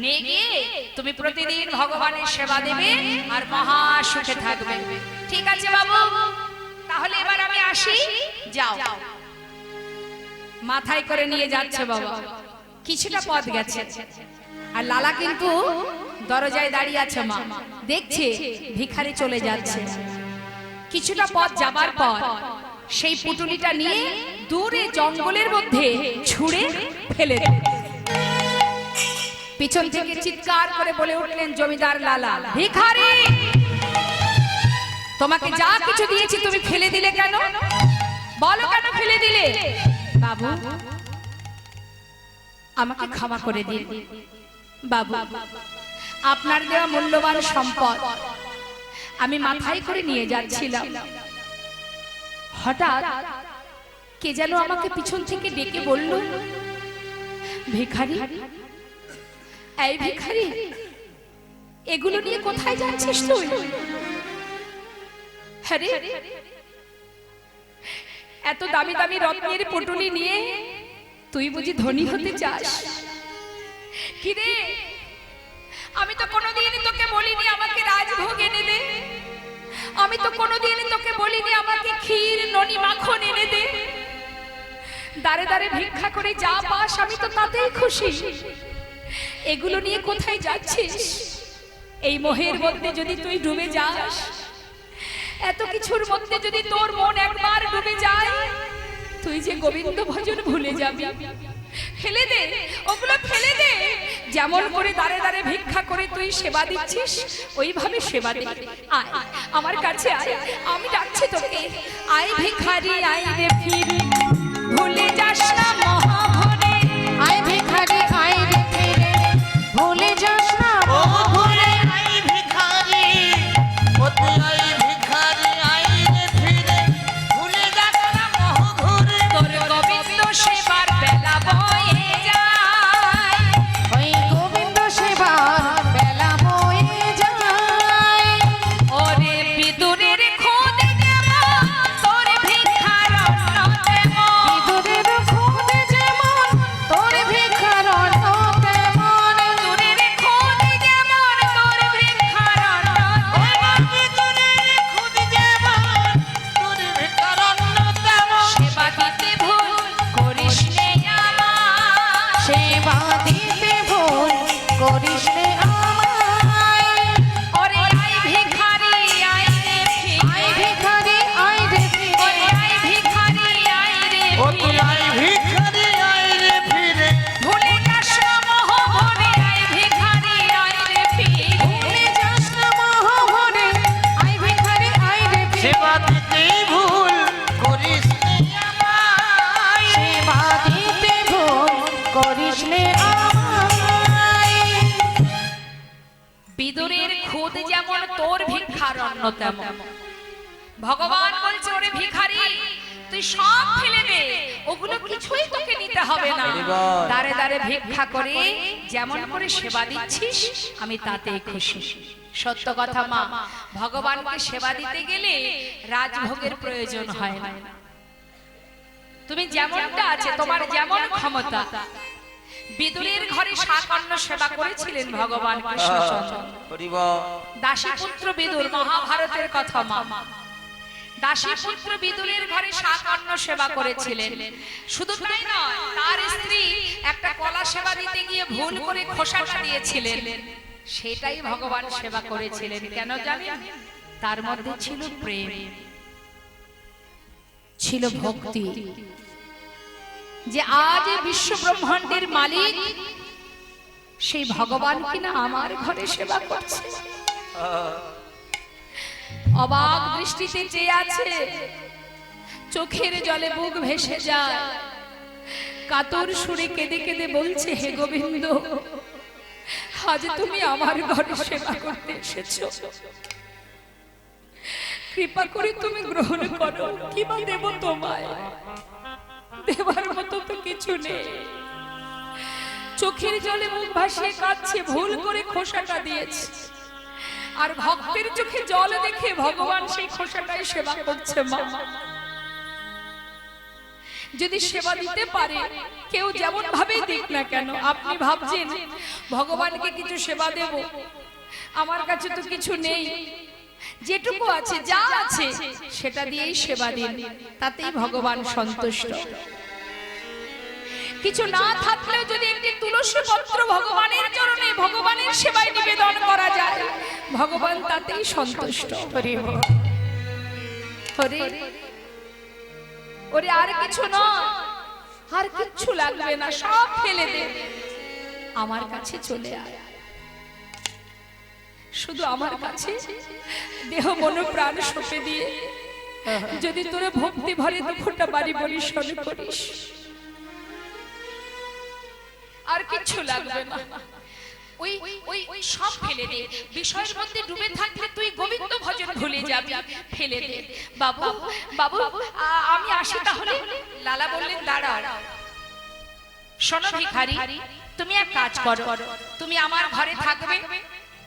নিয়ে গিয়ে তুমি প্রতিদিন ভগবানের সেবা দেবে আর মহা সুখে থাকবে। ঠিক আছে বাবু, তাহলে এবার আমি আসি। যাও। মাথায় করে নিয়ে যাচ্ছে বাবা। কিছুটা পথ গেছে আর লালা কিন্তু দরজায় দাঁড়িয়ে আছে। মা দেখছে ভিখারি চলে যাচ্ছে। কিছুটা পথ যাবার পর সেই পুটুলিটা নিয়ে দূরে জঙ্গলের মধ্যে ছুঁড়ে ফেলে দেয়। পিছন থেকে চিৎকার করে বলে উঠলেন জমিদার লালা, ভিখারি, তোমাকে যা কিছু দিয়েছি তুমি ফেলে দিলে কেন? বলো কেন ফেলে দিলে? বাবু, আমাকে ক্ষমা করে দিন বাবু, আপনার দেওয়া মূল্যবান সম্পদ আমি মাথায় করে নিয়ে যাচ্ছিলাম। হঠাৎ কে যেন আমাকে পিছন থেকে ডেকে বলল, ভিখারি, এই ভিখারি, এগুলো নিয়ে কোথায় যাচ্ছিস তুই? আরে এত দামি দামি রত্নের পুটুলি নিয়ে তুই বুঝি ধনী হতে চাস? কি রে, আমি তো কোনোদিন তোকে বলিনি আমাকে রাজভোগ এনে দে। আমি তো কোনোদিন তোকে বলিনি আমাকে ক্ষীর ননি মাখন এনে দে। দাঁড়ে দাঁড়ে ভিক্ষা করে যা পাস আমি তো তাতেই খুশি। এগুলো নিয়ে কোথায় যাচ্ছিস? এই মোহের মধ্যে যদি তুই ডুবে যাস, এত কিছুর মধ্যে যদি তোর মন একবার ডুবে যায়, তুই যে গোবিন্দ ভজন ভুলে যাবি। ফেলে দে, ওগুলো ফেলে দে। যেমন করে দাঁড়ে দাঁড়ে ভিক্ষা করে তুই সেবা দিচ্ছিস, ওইভাবে সেবা দে। আয় আমার কাছে আয়, আমি ডাকছি তোকে। আয় ভিখারি, আয় রে ফিরে, ভুলে যাস না মহাভরে। আয় ভিখারি, আয় রে ফিরে, ভুলে যাস না মহাভরে। আই ভিখারি, ওতে আই ভিখারি, আই রে ফিরে, ভুলে যাস না মোহ ঘুরে। তোর গোবিন্দ সেবার বেলা বয়ে যায়, ওই গোবিন্দ সেবার বেলা বয়ে যায়। ওরে বিদুরের খোদ যেমন তোর ভিক্ষার অন্ন তেমন। বিদুরের খোদ যেমন তোর ভিক্ষার অন্ন তেমন। বিদুরের খোদ যেমন তোর ভিক্ষার অন্ন তেমন। বিদুরের খুদ যেমন, তোর ভিক্ষার অন্ন তেমন। সেবা দিতে ভুল করিস নে আমার, সেবা দিতে ভুল করিস নে আমায়। ওরে আই ভিখারি, আই রে আয় ফিরে, ভিখারি, আয় রে ওরে ফিরে, আই ভিখারি, আই রে ওতে ফিরে। আই ভিখারি, আই রে ফিরে, ভুলে যাস না মোহভরে, আই ভিখারি, আই রে ফিরে। ভুলে যাস না মহাভরে। আয় ভিখারি, আয় রে ফিরে, সেবা দিতেই ভুল করিস নে আমায়। সেবা দিতে ভুল করিস নে আমায়। বিদুরের খুদ যেমন তোর ভিক্ষার অন্ন তেমন। ভগবান বলছে ওরে ভিখারি, তুই সব ফেলে দে, ওগুলো কিছুই তোকে নিতে হবে না। হরিবল। দাঁড়ে দাঁড়ে ভিক্ষা করে যেমন করে সেবা দিচ্ছিস আমি তাতেই খুশি। সত্য কথা মা, ভগবানকে সেবা দিতে গেলে রাজভোগের প্রয়োজন হয় না। তুমি যেমনটা আছে, তোমার যেমন ক্ষমতা। বিদুরের ঘরে শাকন্য সেবা করেছিলেন ভগবান কৃষ্ণচন্দ্র। হরিবল। দাসীপুত্র বিদুর, মহাভারতের কথা মা। দাসীপুত্র বিদুরের ঘরে শাকন্য সেবা করেছিলেন। শুধু তাই নয়, তার স্ত্রী একটা কলা সেবা দিতে গিয়ে ভুল করে খোসাটা দিয়েছিলেন, সেটাই ভগবান সেবা করেছিলেন। কেন জানেন? তার মধ্যে ছিল প্রেম, ছিল ভক্তি। যে আজ এই বিশ্ব ব্রহ্মাণ্ডের মালিক, সেই ভগবান কিনা আমার ঘরে সেবা করছে। অবাক দৃষ্টিতে চেয়ে আছে, চোখের জলে বুক ভেসে যায়, কাতর সুরে কেঁদে কেঁদে বলছে, হে গোবিন্দ, আজ তুমি আমার ঘরে সেবা করতে এসেছো। কৃপা করে তুমি গ্রহণ করো। কি বা দেব তোমায়? দেবার মতো তো কিছু নেই। চোখের জলে মুখ ভাসিয়ে কাঁদছে, ভুল করে খোসাটা দিয়েছে। আর ভক্তের চোখে জল দেখে ভগবান সেই খোসাটাই সেবা করছে। মা, যদি সেবা দিতে পারে কেউ যেমন ভাবেই দিক না কেন, আপনি ভাবছেন ভগবানকে কিছু সেবা দেব, আমার কাছে তো কিছু নেই, যেটুকু আছে যা আছে সেটা দিয়েই সেবা দিন, তাতেই ভগবান সন্তুষ্ট। কিছু না থাকলেও যদি একটি তুলসী পত্র ভগবানের চরণে ভগবানের সেবায় নিবেদন করা যায়, ভগবান তাতেই সন্তুষ্ট। হরে ওরে, আর কিছু নয়, আর কিচ্ছু লাগবে না, সব ফেলে দে, আমার কাছে চলে আয়। শুধু আমার কাছে দেহ মন প্রাণ সঁপে দিয়ে যদি তোরে ভক্তি ভরে দুঃখটা বাড়ি বলি শোনে করিস, আর কিচ্ছু লাগবে না। ওই ওই ওই সব ফেলে দে। বিষয়ের মধ্যে ডুবে থাকলে তুই গোবিন্দ ভজন ভুলে যাবি, ফেলে দে। বাবু বাবু, আমি আসি তাহলে। লালা বললেন, দাঁড়াও, শোনো ভিখারি, তুমি এক কাজ করো, তুমি আমার ঘরে থাকবে,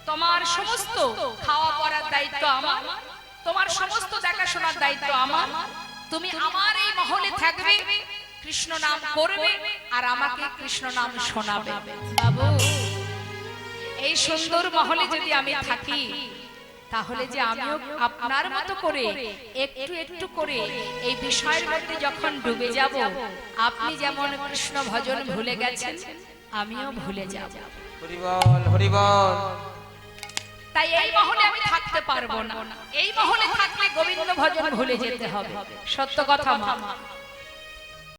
তোমার সমস্ত খাওয়া পরার দায়িত্ব আমার, তোমার সমস্ত দেখাশোনার দায়িত্ব আমার, তুমি আমার এই মহলে থাকবে, কৃষ্ণ নাম করবে আর আমাকে কৃষ্ণ নাম শোনাবে। বাবু, এই সুন্দর মহলে যদি আমি থাকি, তাহলে যে আমিও আপনার মতো করে একটু একটু করে এই বিষয়ের মধ্যে যখন ডুবে যাব, আপনি যেমন কৃষ্ণ ভজন ভুলে গেছেন, আমিও ভুলে যাব। হরি বল, হরি বল। তাই এই মহলে আমি থাকতে পারবো না, এই মহলে থাকলে গোবিন্দ ভজন ভুলে যেতে হবে। সত্য কথা মা।